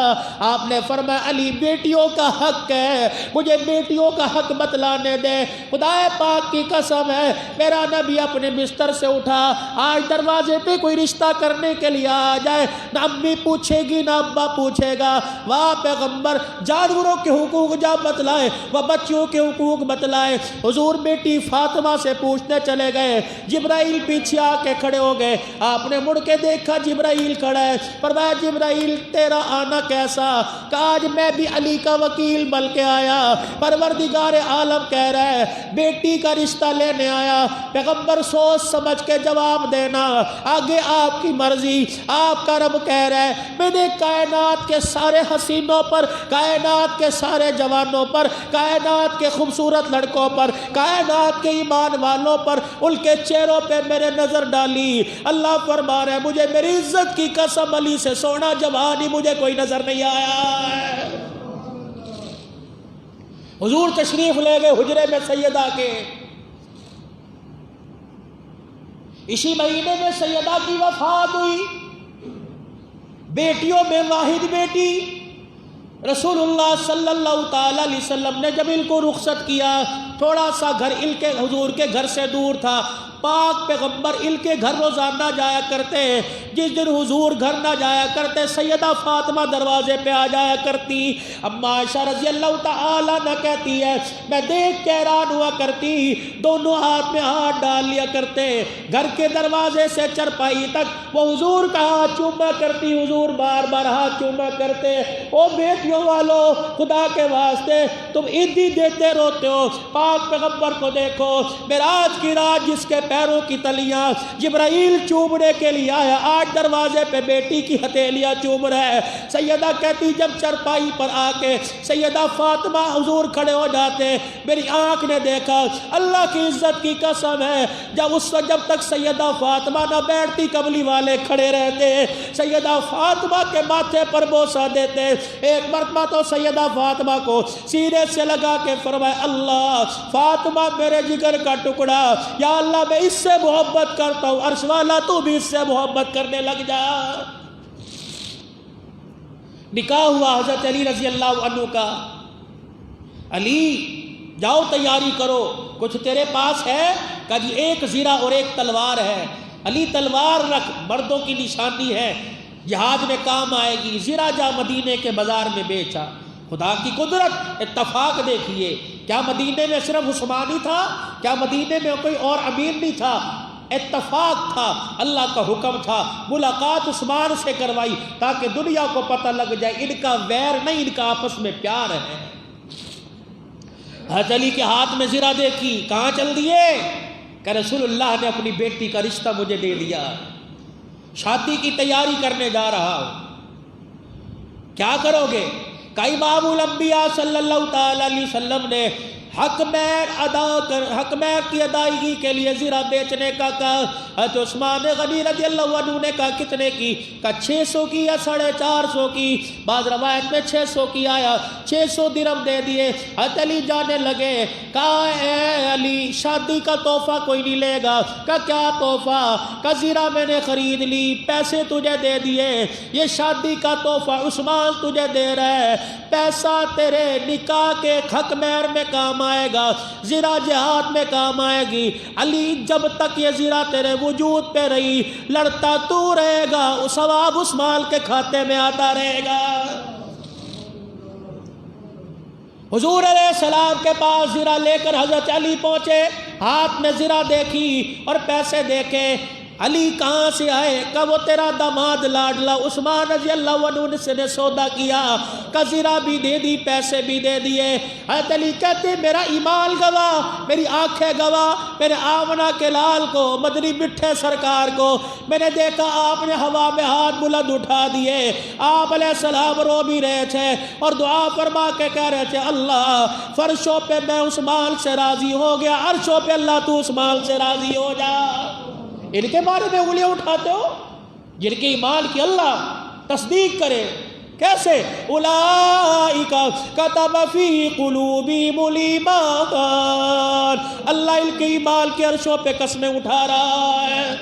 آپ نے فرمایا علی بیٹیوں کا حق ہے، مجھے بیٹیوں کا حق بتلانے دے۔ خدا پاک کی قسم ہے، میرا نبی اپنے بستر سے اٹھا، آج دروازے پہ کوئی رشتہ کرنے کے لیے آ جائے، نہ امی پوچھے گی نہ ابا پوچھے گا۔ واہ پیغمبر، جانوروں کے حقوق جا بتلائے، وہ بچیوں کے حقوق بتلائے۔ حضور بیٹی فاطمہ سے پوچھنے چلے گئے، جبرائیل پیچھے آ کے کھڑے ہو گئے، آپ نے مڑ کے دیکھا جبرائیل کھڑا ہے، فرمایا جبرائیل تیرا آنا کیسا؟ کہا آج میں بھی علی کا وکیل بن کے آیا، پروردگار عالم کہہ رہا ہے بیٹی کا رشتہ لینے آیا۔ پیغمبر سوچ سمجھ کے جواب دینا، آگے آپ کی مرضی، آپ کا رب کہہ رہا ہے میں نے کائنات کے سارے حسینوں پر، کائنات کے سارے جوانوں پر، کائنات کے خوبصورت لڑکوں پر، کائنات کے ایمان والوں پر، ان کے چہروں پہ میرے نظر ڈالی۔ اللہ فرما رہا ہے مجھے میری عزت کی قسم علی سے سونا جوان ہی مجھے کوئی نظر نہیں آیا۔ حضور تشریف لے گئے حجرے میں سیدہ کے، اسی مہینے میں سیدہ کی وفات ہوئی۔ بیٹیوں میں واحد بیٹی رسول اللہ صلی اللہ تعالی علیہ وسلم نے جب ان کو رخصت کیا، تھوڑا سا گھر ان کے حضور کے گھر سے دور تھا، پاک پیغمبر ان کے گھر روزانہ جایا کرتے، جس دن حضور گھر نہ جایا کرتے سیدہ فاطمہ دروازے پہ آ جایا کرتی۔ اما عائشہ رضی اللہ تعالی عنہ کہتی ہے میں دیکھ کے حیران ہوا کرتی، دونوں ہاتھ میں ہاتھ ڈال لیا کرتے، گھر کے دروازے سے چرپائی تک وہ حضور کا ہاتھ چوما کرتی، حضور بار بار ہاتھ چوما کرتے۔ او بیٹیوں والو، خدا کے واسطے تم عیدی دیتے روتے ہو، پاک پیغمبر کو دیکھو، معراج کی رات جس کے پیروں کی تلیاں جبرائیل چومنے کے لیے آیا، آج دروازے پہ بیٹی کی ہتھیلیاں چوم رہا ہے۔ سیدہ کہتی جب چرپائی پر آ کے سیدہ فاطمہ حضور کھڑے ہو جاتے، میری آنکھ نے دیکھا، اللہ کی عزت کی قسم ہے، جب تک سیدہ فاطمہ نہ بیٹھتی قبلی والے کھڑے رہتے، سیدہ فاطمہ کے ماتھے پر بوسہ دیتے۔ ایک مرتبہ تو سیدہ فاطمہ کو سینے سے لگا کے فرمائے اللہ فاطمہ میرے جگر کا ٹکڑا، یا اللہ میں اس سے محبت کرتا ہوں، عرش والا تو بھی اس سے محبت کرنے لگ جا۔ نکاح ہوا حضرت علی رضی اللہ عنہ کا۔ علی جاؤ تیاری کرو، کچھ تیرے پاس ہے؟ کہ جی ایک زرہ اور ایک تلوار ہے۔ علی تلوار رکھ، مردوں کی نشانی ہے، جہاد میں کام آئے گی۔ زرہ جا مدینے کے بازار میں بیچا۔ خدا کی قدرت، اتفاق دیکھیے، کیا مدینے میں صرف عثمان ہی تھا؟ کیا مدینے میں کوئی اور امیر نہیں تھا؟ اتفاق تھا، اللہ کا حکم تھا، ملاقات عثمان سے کروائی تاکہ دنیا کو پتہ لگ جائے ان کا ویر نہیں، ان کا آپس میں پیار ہے۔ حضرت علی کے ہاتھ میں زرہ دیکھی، کہاں چل دیے؟ کہ رسول اللہ نے اپنی بیٹی کا رشتہ مجھے دے دیا، شادی کی تیاری کرنے جا رہا ہوں، کیا کرو گے؟ کہ امام الانبیاء صلی اللہ تعالی علیہ وسلم نے حق مہر کی ادائیگی کے لیے زرہ بیچنے کا کہا۔ حضرت عثمان غنی رضی اللہ عنہ نے کہا کتنے کی؟ کہا 600 کی یا 450 کی، بعض روایت میں 600 کی آیا، 600 درہم دے دیے۔ حضرت علی جانے لگے، کہا اے علی شادی کا تحفہ کوئی نہیں لے گا؟ کہا کیا تحفہ؟ کہا زرہ میں نے خرید لی، پیسے تجھے دے دیے، یہ شادی کا تحفہ عثمان تجھے دے رہا ہے، پیسہ تیرے نکاح کے حق مہر میں کام آئے گا، زرہ جہاد میں کام آئے گی۔ علی جب تک یہ زرہ تیرے وجود پہ رہی، لڑتا تو رہے گا، ثواب اس مال کے کھاتے میں آتا رہے گا۔ حضور علیہ السلام کے پاس زرہ لے کر حضرت علی پہنچے، ہاتھ میں زرہ دیکھی اور پیسے دیکھے۔ علی کہاں سے آئے؟ کہ وہ تیرا داماد لاڈلا عثمان رضی اللہ عنہ سے نے سودا کیا، کہ زرہ بھی دے دی، پیسے بھی دے دیے۔ حضرت علی کہتے میرا ایمان گواہ، میری آنکھیں گواہ، میرے آمنہ کے لال کو، مدنی مٹھے سرکار کو میں نے دیکھا آپ نے ہوا میں ہاتھ بلند اٹھا دیے، آپ علیہ السلام رو بھی رہے تھے اور دعا فرما کے کہہ رہے تھے اللہ فرشوں پہ میں عثمان سے راضی ہو گیا، عرشوں پہ اللہ تو عثمان سے راضی ہو جا۔ ان کے بارے میں انگلیاں اٹھاتے ہو جن کے ایمان کی اللہ تصدیق کرے؟ کیسے؟ اولئک کتب فی قلوبہم الایمان، اللہ ان کے ایمان کے عرشوں پہ قسمیں اٹھا رہا ہے۔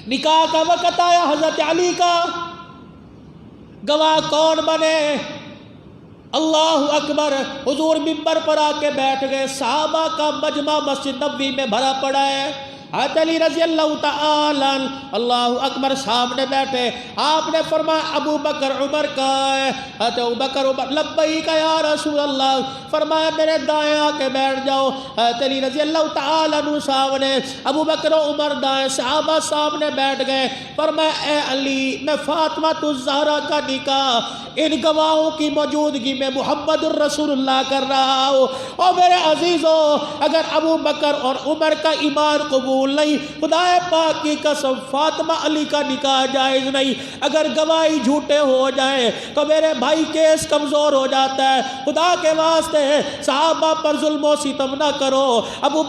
نکاح کا وقت آیا حضرت علی کا، گواہ کون بنے؟ اللہ اکبر، حضور منبر پر آ کے بیٹھ گئے، صحابہ کا مجمع مسجد نبوی میں بھرا پڑا ہے، حضرت علی رضی اللہ تعالی اللہ اکبر سامنے بیٹھے، آپ نے فرمایا ابو بکر عمر کا ہے؟ حضرت ابو بکر عمر لبیک یا رسول اللہ، فرمایا میرے دائیں آ کے بیٹھ جاؤ۔ حضرت علی رضی اللہ تعالی عنہ سامنے، ابو بکر عمر دائیں، صحابہ سامنے بیٹھ گئے، فرمایا اے علی میں فاطمہ الزہرا کا نکاح ان گواہوں کی موجودگی میں محمد الرسول اللہ کر رہا ہوں۔ اور میرے عزیزوں اگر ابو بکر اور عمر کا ایمان قبول نہیں، خدا پاک کی قسم فاطمہ علی کا نکاح جائز نہیں۔ اگر گواہی جھوٹے ہو جائیں تو میرے بھائی کیس کمزور ہو جاتا ہے۔ خدا کے واسطے صحابہ پر ظلم و ستم نہ کرو، ابو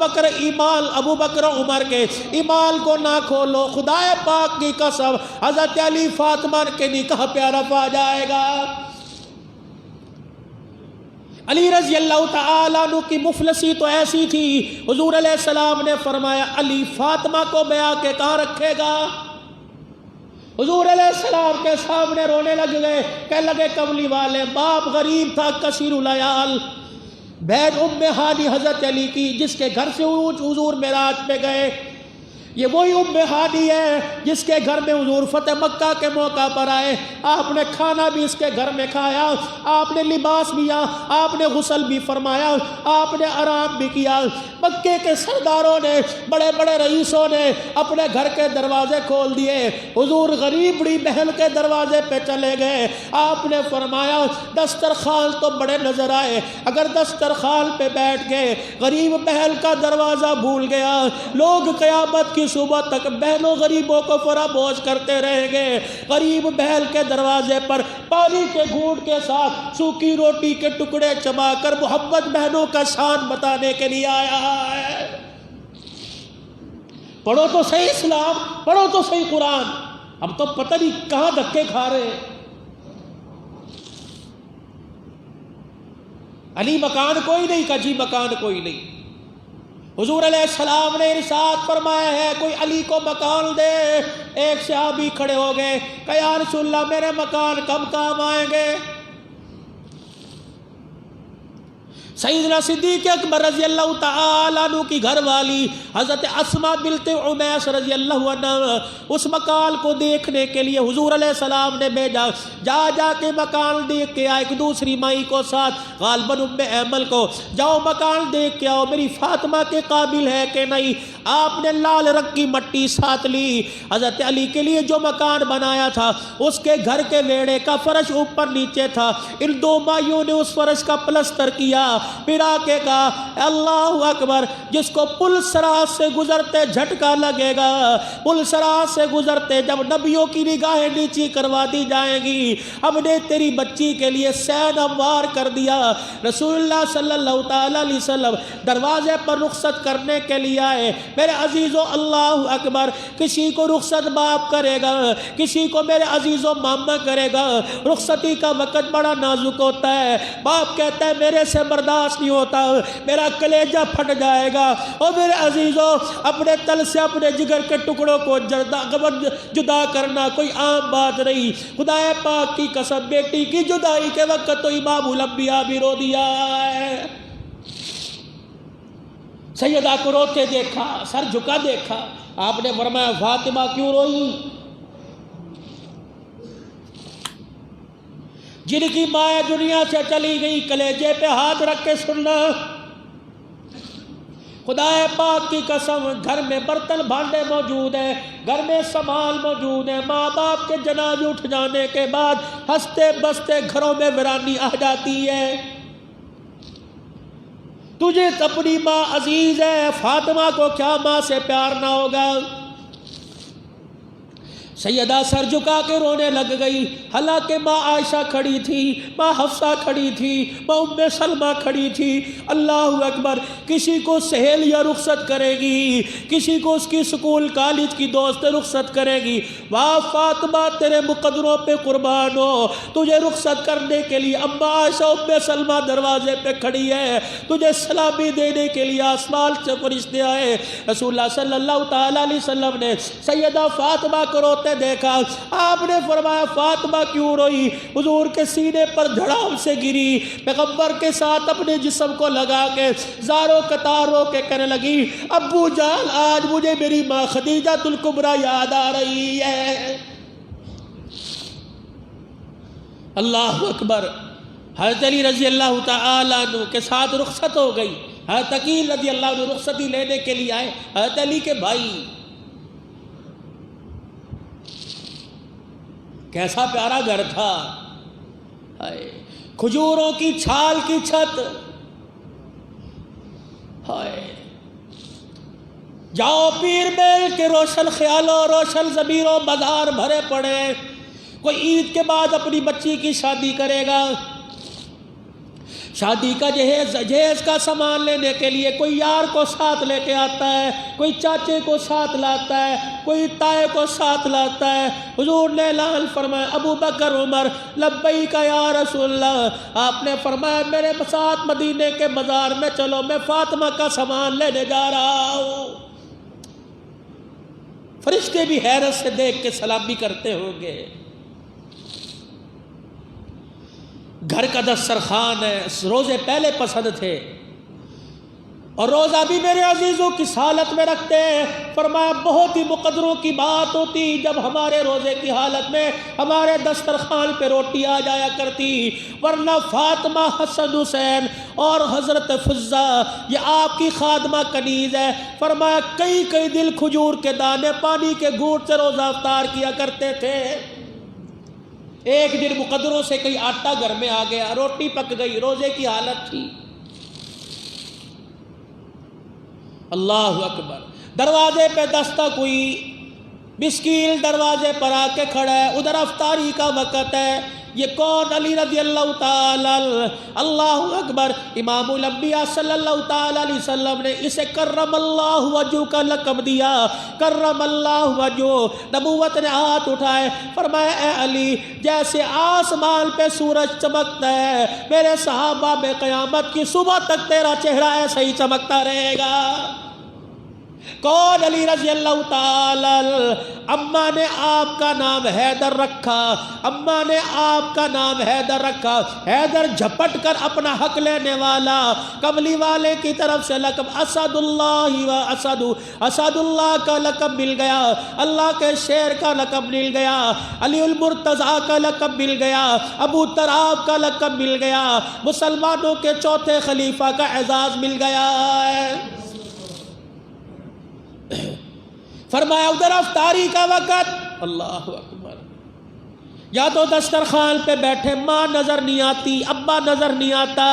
بکر عمر کے ایمان کو نہ کھولو۔ خدا پاک کی قسم حضرت علی فاطمہ کے نکاح پہ عرف آ جائے گا۔ علی رضی اللہ تعالیٰ عنہ کی مفلسی تو ایسی تھی، حضور علیہ السلام نے فرمایا علی فاطمہ کو بیاہ کے کہاں رکھے گا؟ حضور علیہ السلام کے سامنے رونے لگ گئے، کہنے لگے کملی والے، باپ غریب تھا کثیر العیال، بہن ام ہانی حضرت علی کی جس کے گھر سے حضور معراج پہ گئے، یہ وہی ام ہانی ہے جس کے گھر میں حضور فتح مکہ کے موقع پر آئے، آپ نے کھانا بھی اس کے گھر میں کھایا، آپ نے لباس بھی لیا، آپ نے غسل بھی فرمایا، آپ نے آرام بھی کیا۔ مکے کے سرداروں نے، بڑے بڑے رئیسوں نے اپنے گھر کے دروازے کھول دیے، حضور غریب بڑی بہن کے دروازے پہ چلے گئے، آپ نے فرمایا دسترخوان تو بڑے نظر آئے، اگر دسترخوان پہ بیٹھ گئے، غریب بہن کا دروازہ بھول گیا، لوگ قیامت کی صبح تک بہنوں غریبوں کو فراموش کرتے رہیں گے۔ غریب بہن کے دروازے پر پانی کے گھونٹ کے ساتھ سوکھی روٹی کے ٹکڑے چبا کر محمد بہنوں کا شان بتانے کے لیے آیا ہے۔ پڑھو تو صحیح اسلام، پڑھو تو صحیح قرآن، اب تو پتہ نہیں کہاں دھکے کھا رہے ہیں۔ علی مکان کوئی نہیں کا جی مکان کوئی نہیں۔ حضور علیہ السلام نے ارشاد فرمایا ہے کوئی علی کو مکان دے، ایک صحابی کھڑے ہو گئے کہ یا رسول اللہ میرے مکان کب کام آئیں گے؟ سیدنا صدیق اکبر رضی اللہ تعالیٰ عنہ کی گھر والی حضرت اسماء بنت عمیس رضی اللہ عنہ اس مکان کو دیکھنے کے لیے حضور علیہ السلام نے بھیجا، جا کے مکان دیکھ کے آئے، ایک دوسری مائی کو ساتھ غالباً ام ایمل کو، جاؤ مکان دیکھ کے آؤ میری فاطمہ کے قابل ہے کہ نہیں۔ آپ نے لال رنگ کی مٹی ساتھ لی، حضرت علی کے لیے جو مکان بنایا تھا اس کے گھر کے ویڑے کا فرش اوپر نیچے تھا، ان دو مائیوں نے اس فرش کا پلستر کیا، پھر آ کے کہا اللہ اکبر، جس کو پل صراط سے گزرتے جھٹکا لگے گا، پل صراط سے گزرتے جب نبیوں کی نگاہیں نیچی کروا دی جائیں گی، ہم نے تیری بچی کے لیے سین ہموار کر دیا۔ رسول اللہ صلی اللہ تعالیٰ علیہ وسلم دروازے پر رخصت کرنے کے لیے آئے، میرے عزیزو اللہ اکبر، کسی کو رخصت باپ کرے گا، کسی کو میرے عزیزو ماما کرے گا، رخصتی کا وقت بڑا نازک ہوتا ہے، باپ کہتا ہے میرے سے برداشت نہیں ہوتا، میرا کلیجہ پھٹ جائے گا، اور میرے عزیزو اپنے تل سے اپنے جگر کے ٹکڑوں کو جدا کرنا کوئی عام بات نہیں۔ خدا پاک کی قسم بیٹی کی جدائی کے وقت تو امام الانبیاء بھی رو دیا ہے۔ سیدہ کو روتے دیکھا، سر جھکا دیکھا، آپ نے فرمایا فاطمہ کیوں روئی؟ جن کی ماں دنیا سے چلی گئی کلیجے پہ ہاتھ رکھ کے سننا، خدا پاک کی قسم گھر میں برتن بھانڈے موجود ہیں، گھر میں سامان موجود ہے، ماں باپ کے جنازے اٹھ جانے کے بعد ہنستے بستے گھروں میں ویرانی آ جاتی ہے۔ تجھے اپنی ماں عزیز ہے، فاطمہ کو کیا ماں سے پیار نہ ہوگا؟ سیدہ سر جھکا کے رونے لگ گئی، حالانکہ ماں عائشہ کھڑی تھی، ماں حفصہ کھڑی تھی، ماں ام سلمہ کھڑی تھی۔ اللہ اکبر، کسی کو سہیلیاں رخصت کرے گی، کسی کو اس کی سکول کالج کی دوست رخصت کرے گی، واہ فاطمہ تیرے مقدروں پہ قربان ہو، تجھے رخصت کرنے کے لیے اما عائشہ ام سلمہ دروازے پہ کھڑی ہے، تجھے سلامی دینے کے لیے آسمان سے فرشتے آئے۔ رسول اللہ صلی اللہ تعالیٰ علیہ وسلم نے سیدہ فاطمہ کو روتے دیکھا، آپ نے فرمایا فاطمہ کیوں روئی؟ حضور کے سینے پر دھڑام سے گری، پیغمبر کے ساتھ اپنے جسم کو لگا کے زاروں قطار رو کے کہنے لگی ابو جان آج مجھے میری ماں خدیجہ الکبریٰ یاد آ رہی ہے۔ اللہ اکبر، حضرت علی رضی اللہ تعالیٰ عنہ کے ساتھ رخصت ہو گئی، حضرت عقیل رضی اللہ عنہ رخصتی لینے کے لیے آئے، حضرت علی کے بھائی، کیسا پیارا گھر تھا، کھجوروں کی چھال کی چھت، جاؤ پیر میل کے روشن خیالوں روشن ضمیروں بازار بھرے پڑے، کوئی عید کے بعد اپنی بچی کی شادی کرے گا، شادی کا جہیز کا سامان لینے کے لیے کوئی یار کو ساتھ لے کے آتا ہے، کوئی چاچے کو ساتھ لاتا ہے، کوئی تائے کو ساتھ لاتا ہے۔ حضور نے اعلان فرمایا ابو بکر عمر لبیک یا رسول اللہ، آپ نے فرمایا میرے ساتھ مدینے کے بازار میں چلو، میں فاطمہ کا سامان لینے جا رہا ہوں۔ فرشتے بھی حیرت سے دیکھ کے سلامی کرتے ہوں گے. گھر کا دسترخوان ہے، روزے پہلے پسند تھے اور روزہ بھی میرے عزیزوں کس حالت میں رکھتے ہیں. فرمایا بہت ہی مقدروں کی بات ہوتی جب ہمارے روزے کی حالت میں ہمارے دسترخوان پہ روٹی آ جایا کرتی، ورنہ فاطمہ، حسن، حسین اور حضرت فضہ یہ آپ کی خادمہ کنیز ہے. فرمایا کئی کئی دل کھجور کے دانے پانی کے گھونٹ سے روزہ افطار کیا کرتے تھے. ایک دن مقدروں سے کئی آٹا گھر میں آ گیا، روٹی پک گئی، روزے کی حالت تھی. اللہ اکبر، دروازے پہ دستک ہوئی، مسکین دروازے پر آ کے کھڑا ہے، ادھر افطاری کا وقت ہے. یہ کون؟ علی رضی اللہ تعالی. اللہ اکبر. امام الانبیاء صلی اللہ تعالی علیہ وسلم نے اسے کرم اللہ وجہ کا لقب دیا. کرم اللہ وجہ، نبوت نے ہاتھ اٹھائے، فرمایا اے علی جیسے آسمان پہ سورج چمکتا ہے میرے صحابہ میں قیامت کی صبح تک تیرا چہرہ ایسا ہی چمکتا رہے گا. کون؟ علی رضی اللہ تعالی. اماں نے آپ کا نام حیدر رکھا، اماں نے آپ کا نام حیدر رکھا. حیدر جھپٹ کر اپنا حق لینے والا، کملی والے کی طرف سے لقب اسد اللہ و اسد اللہ کا لقب مل گیا، اللہ کے شیر کا لقب مل گیا، علی المرتضیٰ کا لقب مل گیا، ابو تراب کا لقب مل گیا، مسلمانوں کے چوتھے خلیفہ کا اعزاز مل گیا ہے. فرمایا ادھر افطاری کا وقت. اللہ اکبر. یا تو دسترخوان پہ بیٹھے، ماں نظر نہیں آتی، ابا نظر نہیں آتا،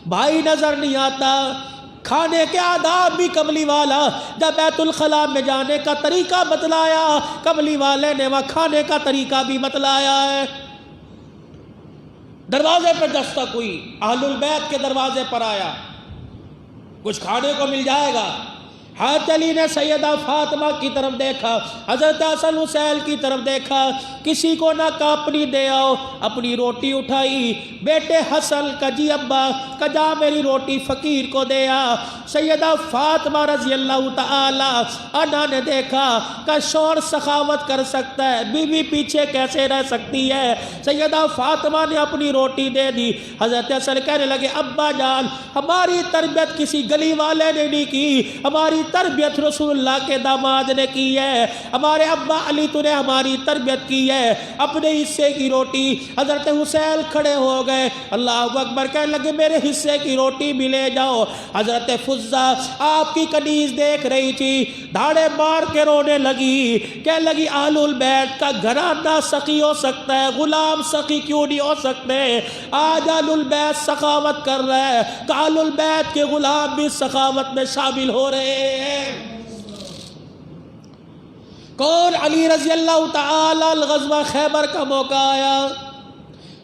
بھائی نظر نہیں آتا. کھانے کے آداب بھی کملی والا جب بیت الخلاء میں جانے کا طریقہ بتلایا، کملی والے نے وہاں کھانے کا طریقہ بھی بتلایا ہے. دروازے پہ دستک ہوئی، اہل البیت کے دروازے پر آیا، کچھ کھانے کو مل جائے گا. حضرت علی نے سیدہ فاطمہ کی طرف دیکھا، حضرت حسن حسین کی طرف دیکھا، کسی کو نہ کہا اپنی دے آؤ. اپنی روٹی اٹھائی، بیٹے حسن کا جی ابا کا جا میری روٹی فقیر کو دے آ. سیدہ فاطمہ رضی اللہ تعالی عنہا نے دیکھا کہ شوہر سخاوت کر سکتا ہے، بیوی پیچھے کیسے رہ سکتی ہے. سیدہ فاطمہ نے اپنی روٹی دے دی. حضرت حسن کہنے لگے ابا جان ہماری تربیت کسی گلی والے نے نہیں کی، ہماری تربیت رسول اللہ کے داماد نے کی ہے. ہمارے ابا علی تو نے ہماری تربیت کی ہے. اپنے حصے کی روٹی. حضرت حسین کھڑے ہو گئے، اللہ اکبر، کہنے لگے میرے حصے کی روٹی بھی لے جاؤ. حضرت فضہ آپ کی کنیز دیکھ رہی تھی، دھاڑے مار کے رونے لگی، کہنے لگی اہل البیت کا گھرانہ سخی ہو سکتا ہے، غلام سخی کیوں نہیں ہو سکتے؟ آج اہل البیت سخاوت کر رہے ہیں کہ اہل البیت کے غلام بھی سخاوت میں شامل ہو رہے ہیں. کون؟ علی رضی اللہ تعالی. غزوہ خیبر کا موقع آیا،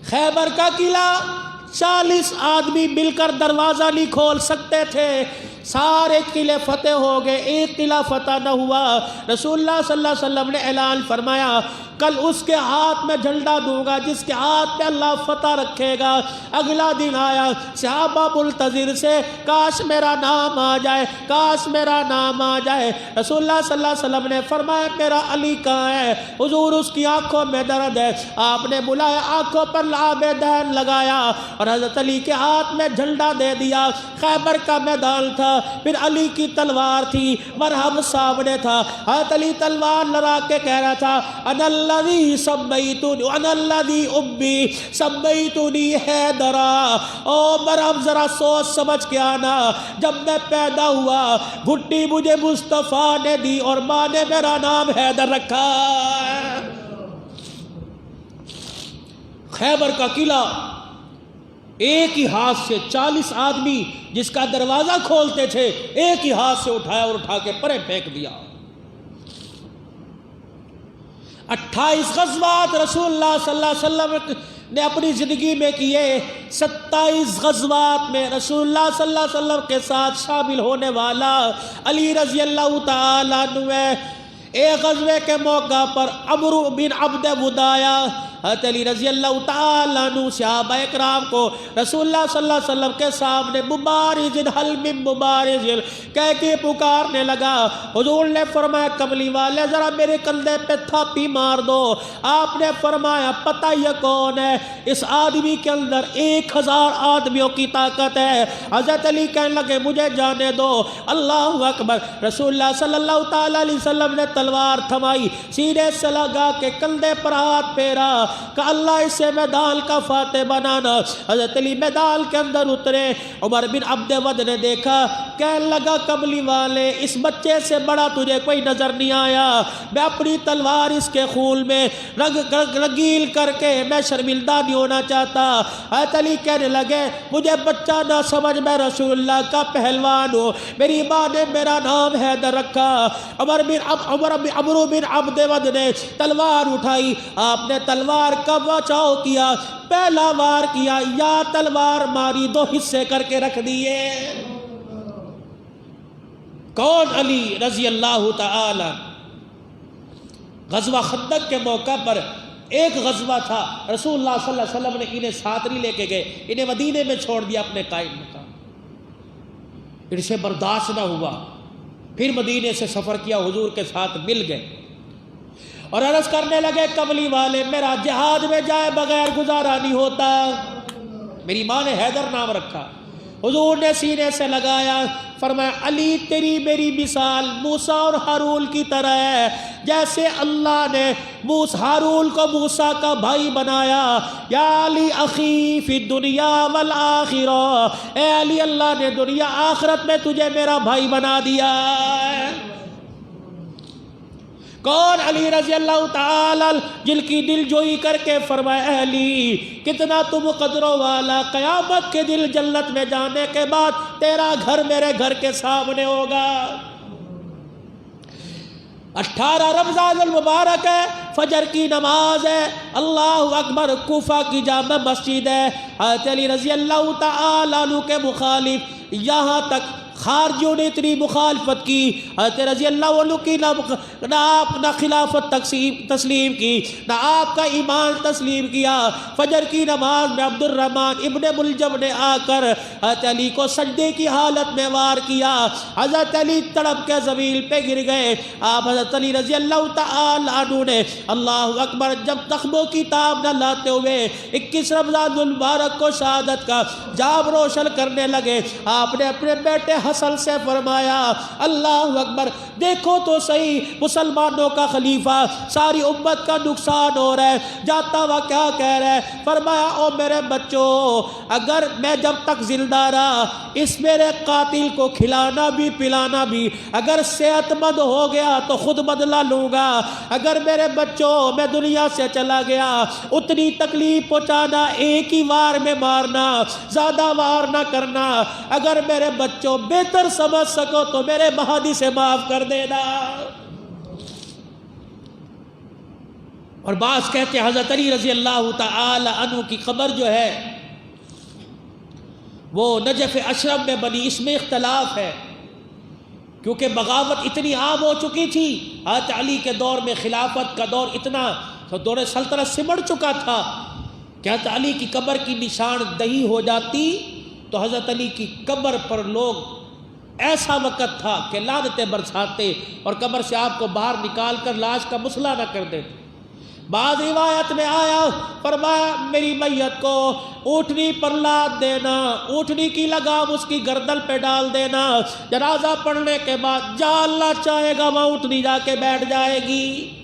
خیبر کا قلعہ 40 آدمی مل کر دروازہ نہیں کھول سکتے تھے، سارے قلعے فتح ہو گئے، ایک قلعہ فتح نہ ہوا. رسول اللہ صلی اللہ علیہ وسلم نے اعلان فرمایا کل اس کے ہاتھ میں جھنڈا دوں گا جس کے ہاتھ پہ اللہ فتح رکھے گا. اگلا دن آیا، صحابہ منتظر سے کاش میرا نام آ جائے، کاش میرا نام آ جائے. رسول اللہ صلی اللہ علیہ وسلم نے فرمایا میرا علی کہاں ہے؟ حضور اس کی آنکھوں میں درد ہے. آپ نے بلایا، آنکھوں پر لعاب دین لگایا اور حضرت علی کے ہاتھ میں جھنڈا دے دیا. خیبر کا میدان تھا، پھر علی کی تلوار تھی، مرہم سامنے تھا. حضرت علی تلوار لڑا کے کہہ رہا تھا انا الذی سمیتنی انا الذی امی سمیتنی حیدرا. او مرہم ذرا سوچ سمجھ کے آنا، جب میں پیدا ہوا گھٹی مجھے مصطفیٰ نے دی اور ماں نے میرا نام حیدر رکھا. خیبر کا قلعہ ایک ہی ہاتھ سے 40 آدمی جس کا دروازہ کھولتے تھے ایک ہی ہاتھ سے اٹھایا اور اٹھا کے پرے پھینک دیا. 28 غزوات رسول اللہ صلی اللہ علیہ وسلم نے اپنی زندگی میں کیے. 27 غزوات میں رسول اللہ صلی اللہ علیہ وسلم کے ساتھ شامل ہونے والا علی رضی اللہ تعالیٰ عنہ. ایک غزوے کے موقع پر عمرو بن عبد ود آیا. حضرت علی رضی اللہ تعالیٰ عنہ صحابہ اکرام کو رسول اللہ صلی اللہ علیہ وسلم کے سامنے مبارزن حل من مبارزن کہہ کے پکارنے لگا. حضور نے فرمایا کملی والے ذرا میرے کندھے پہ تھاپی مار دو. آپ نے فرمایا پتہ یہ کون ہے؟ اس آدمی کے اندر 1000 آدمیوں کی طاقت ہے. حضرت علی کہنے لگے مجھے جانے دو. اللہ اکبر. رسول اللہ صلی اللہ تعالیٰ علیہ وسلم نے تلوار تھمائی, سینے سے لگا کے کندھے پر ہاتھ پھیرا کہ اللہ اسے میدان کا فاتح بنانا. حضرت علی میدان کے اندر اترے. عمر بن عبد ود نے دیکھا, کہنے لگا کملی والے اس بچے سے بڑا تجھے کوئی نظر نہیں آیا. میں اپنی تلوار اس کے خون میں رنگیل کر کے میں شرمندہ نہیں ہونا چاہتا. حضرت علی کہنے لگے مجھے بچہ نہ سمجھ, میں رسول اللہ کا پہلوان ہوں, میری ماں نے میرا نام حیدر رکھا. عمرو بن عبد ود نے تلوار اٹھائی. آپ نے تلوار کا بچاؤ کیا, پہلا وار کیا یا تلوار ماری, 2 حصے کر کے رکھ دیے. کون؟ علی رضی اللہ تعالی. غزوہ خندق کے موقع پر ایک غزوہ تھا, رسول اللہ صلی اللہ علیہ وسلم نے انہیں ساتھ نہیں لے کے گئے, انہیں مدینے میں چھوڑ دیا اپنے قائم مقام. ان سے برداشت نہ ہوا, پھر مدینے سے سفر کیا, حضور کے ساتھ مل گئے اور عرض کرنے لگے کملی والے میرا جہاد میں جائے بغیر گزارا نہیں ہوتا. میری ماں نے حیدر نام رکھا. حضور نے سینے سے لگایا, فرمایا علی تیری میری مثال موسیٰ اور ہارون کی طرح ہے. جیسے اللہ نے ہارون کو موسیٰ کا بھائی بنایا, یا علی اخی فی الدنیا والآخرہ, اے علی اللہ نے دنیا آخرت میں تجھے میرا بھائی بنا دیا. کون؟ علی رضی اللہ تعالی جن کی دل جوئی کر کے فرمایا علی کتنا تم قدروں والا, قیامت کے دل جنت میں جانے کے بعد تیرا گھر میرے گھر کے سامنے ہوگا. 18 رمضان المبارک ہے, فجر کی نماز ہے, اللہ اکبر, کوفہ کی جامع مسجد ہے. حضرت علی رضی اللہ تعالی عنہ کے مخالف یہاں تک خارجیوں نے اتنی مخالفت کی, حضرت رضی اللہ عنہ کی نہ آپ نہ خلافت تسلیم کی, نہ آپ کا ایمان تسلیم کیا. فجر کی نماز میں عبد الرحمن ابن ملجم نے آ کر حضرت علی کو سجدے کی حالت میں وار کیا. حضرت علی تڑپ کے زمین پہ گر گئے. آپ حضرت علی رضی اللہ تعالی عنہ نے اللہ اکبر جب تخموں کی تاب نہ لاتے ہوئے 21 رمضان المبارک کو شہادت کا جام روشن کرنے لگے, آپ نے اپنے بیٹے حسن سے فرمایا اللہ اکبر, دیکھو تو صحیح مسلمانوں کا خلیفہ, ساری امت کا نقصان ہو رہا ہے, جاتا ہوا کیا کہہ رہا ہے؟ فرمایا او میرے بچوں, اگر میں جب تک زندہ رہا اس میرے قاتل کو کھلانا بھی پلانا بھی, اگر صحت مند ہو گیا تو خود بدلہ لوں گا. اگر میرے بچوں میں دنیا سے چلا گیا اتنی تکلیف پہنچانا, ایک ہی وار میں مارنا, زیادہ وار نہ کرنا. اگر میرے بچوں بہتر سمجھ سکو تو میرے مہدی سے معاف کر دینا. اور بعض کہتے ہیں حضرت علی رضی اللہ تعالی عنہ کی قبر جو ہے وہ نجف اشرف میں بنی, اس میں اختلاف ہے کیونکہ بغاوت اتنی عام ہو چکی تھی. حضرت علی کے دور میں خلافت کا دور اتنا, دور سلطنت سمڑ چکا تھا کہ حضرت علی کی قبر کی نشان دہی ہو جاتی تو حضرت علی کی قبر پر لوگ ایسا وقت تھا کہ لعنتیں برساتے اور قبر سے آپ کو باہر نکال کر لاش کا مسئلہ نہ کر دیتے. بعض روایت میں آیا فرمایا میری میت کو اونٹنی پر لاد دینا, اونٹنی کی لگام اس کی گردن پہ ڈال دینا, جنازہ پڑھنے کے بعد جہاں اللہ چاہے گا وہاں اونٹنی جا کے بیٹھ جائے گی.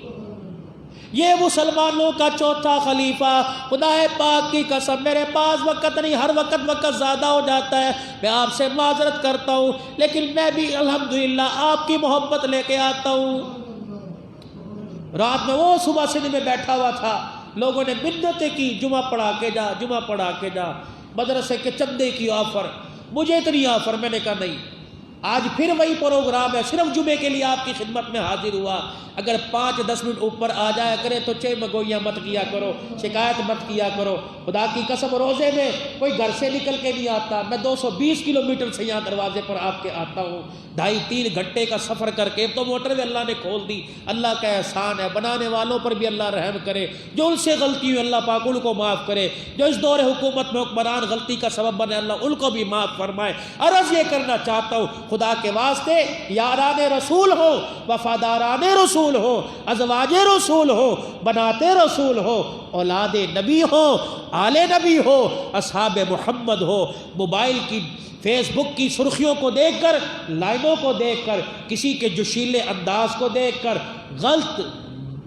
یہ مسلمانوں کا چوتھا خلیفہ. خدا پاک کی قسم میرے پاس وقت نہیں, ہر وقت زیادہ ہو جاتا ہے, میں آپ سے معذرت کرتا ہوں, لیکن میں بھی الحمدللہ آپ کی محبت لے کے آتا ہوں. رات میں وہ صبح سندھ میں بیٹھا ہوا تھا, لوگوں نے منتیں کی جمعہ پڑھا کے جا, جمعہ پڑھا کے جا, مدرسے کے چندے کی آفر, مجھے اتنی آفر. میں نے کہا نہیں, آج پھر وہی پروگرام ہے، صرف جمعے کے لیے آپ کی خدمت میں حاضر ہوا۔ اگر 5-10 منٹ اوپر آ جایا کرے تو مگوئیاں مت کیا کرو، شکایت مت کیا کرو۔ خدا کی قسم روزے میں کوئی گھر سے نکل کے نہیں آتا، میں 220 کلومیٹر سے یہاں دروازے پر آپ کے آتا ہوں، 2.5-3 گھنٹے کا سفر کر کے۔ تو موٹر بھی اللہ نے کھول دی، اللہ کا احسان ہے، بنانے والوں پر بھی اللہ رحم کرے، جو ان سے غلطی ہوئی اللہ پاک ان کو معاف کرے، جو اس دور حکومت میں حکمران غلطی کا سبب بنے اللہ ان کو بھی معاف فرمائے۔ عرض یہ کرنا چاہتا ہوں خدا کے واسطے، یاران رسول ہو، وفاداران رسول ہو، ازواج رسول ہو، بناتے رسول ہو، اولاد نبی ہو، آل نبی ہو، اصحاب محمد ہو، موبائل کی فیس بک کی سرخیوں کو دیکھ کر، لائنوں کو دیکھ کر، کسی کے جوشیلے انداز کو دیکھ کر، غلط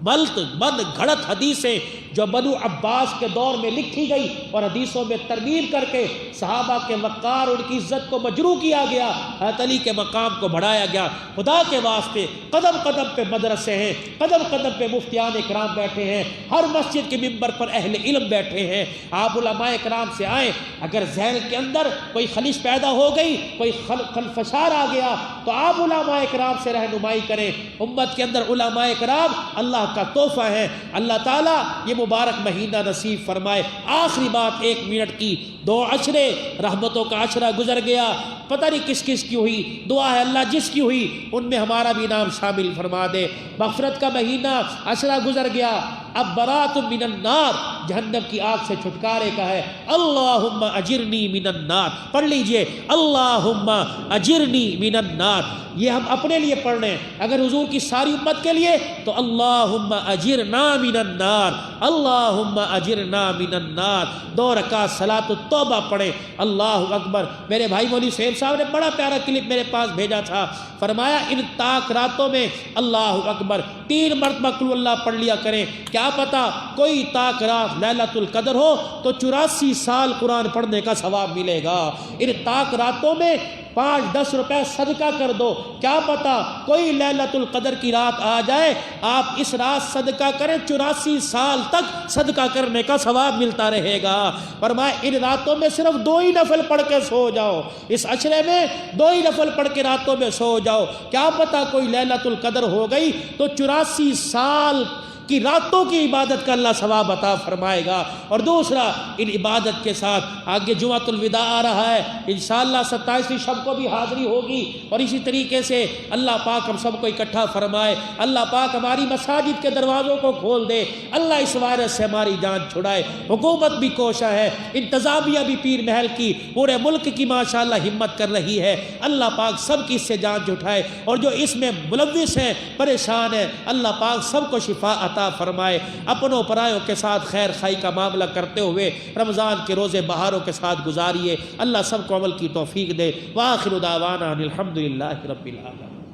بد گھڑت حدیثیں جو بنو عباس کے دور میں لکھی گئی اور حدیثوں میں ترمیم کر کے صحابہ کے وقار ان کی عزت کو مجروح کیا گیا، حضرت علی کے مقام کو بڑھایا گیا۔ خدا کے واسطے قدم قدم پہ مدرسے ہیں، قدم قدم پہ مفتیان اکرام بیٹھے ہیں، ہر مسجد کے ممبر پر اہل علم بیٹھے ہیں۔ آپ علماء اکرام سے آئیں، اگر ذہن کے اندر کوئی خلش پیدا ہو گئی، کوئی خلفشار آ گیا تو آپ علماء اکرام سے رہنمائی کریں۔ امت کے اندر علماء اکرام اللہ کا تحفہ ہے، اللہ تعالیٰ یہ مبارک مہینہ نصیب فرمائے۔ آخری بات 1 منٹ کی، 2 عشرے رحمتوں کا عشرہ گزر گیا، پتہ نہیں کس کس کی ہوئی، دعا ہے اللہ جس کی ہوئی ان میں ہمارا بھی نام شامل فرما دے۔ مغفرت کا مہینہ عشرہ گزر گیا، اب برات من النار، جہنم کی آگ سے چھٹکارے کا ہے۔ اللہم اجرنی من النار، پڑھ لیجئے اللہم اجرنی من النار، یہ ہم اپنے لیے پڑھ رہے ہیں، اگر حضور کی ساری امت کے لیے تو اللہم اجرنا من النار، اللہم اجرنا من النار۔ 2 رکعت صلاۃ التوبہ پڑھیں۔ اللہ اکبر۔ میرے بھائی مولوی سہیل صاحب نے بڑا پیارا کلپ میرے پاس بھیجا تھا، فرمایا ان تاک راتوں میں اللہ اکبر 3 مرتبہ قل اللہ پڑھ لیا کریں، کیا پتہ کوئی تاک رات لیلۃ القدر ہو تو 84 سال قرآن پڑھنے کا ثواب ملے گا۔ ان تاک راتوں میں 5-10 روپے صدقہ کر دو، کیا پتہ کوئی لیلۃ القدر کی رات آ جائے، آپ اس رات صدقہ کریں، 84 سال تک صدقہ کرنے کا ثواب ملتا رہے گا۔ فرمایا ان راتوں میں صرف 2 ہی نفل پڑھ کے سو جاؤ، اس عشرے میں 2 ہی نفل پڑھ کے راتوں میں سو جاؤ، کیا پتہ کوئی لیلۃ القدر ہو گئی تو 84 سال کی راتوں کی عبادت کا اللہ ثواب عطا فرمائے گا۔ اور دوسرا، ان عبادت کے ساتھ آگے جمعۃ الوداع آ رہا ہے، انشاءاللہ 27ویں شب کو بھی حاضری ہوگی، اور اسی طریقے سے اللہ پاک ہم سب کو اکٹھا فرمائے، اللہ پاک ہماری مساجد کے دروازوں کو کھول دے، اللہ اس وائرس سے ہماری جان چھڑائے۔ حکومت بھی کوشاں ہے، انتظامیہ بھی پیر محل کی پورے ملک کی ماشاءاللہ ہمت کر رہی ہے، اللہ پاک سب کی اس سے جان چھٹائے، اور جو اس میں ملوث ہیں، پریشان ہیں، اللہ پاک سب کو شفا عطا فرمائے۔ اپنوں پرایوں کے ساتھ خیر خائی کا معاملہ کرتے ہوئے رمضان کے روزے بہاروں کے ساتھ گزاریے، اللہ سب کو عمل کی توفیق دے۔ وآخر دعوانا الحمدللہ رب العالمین۔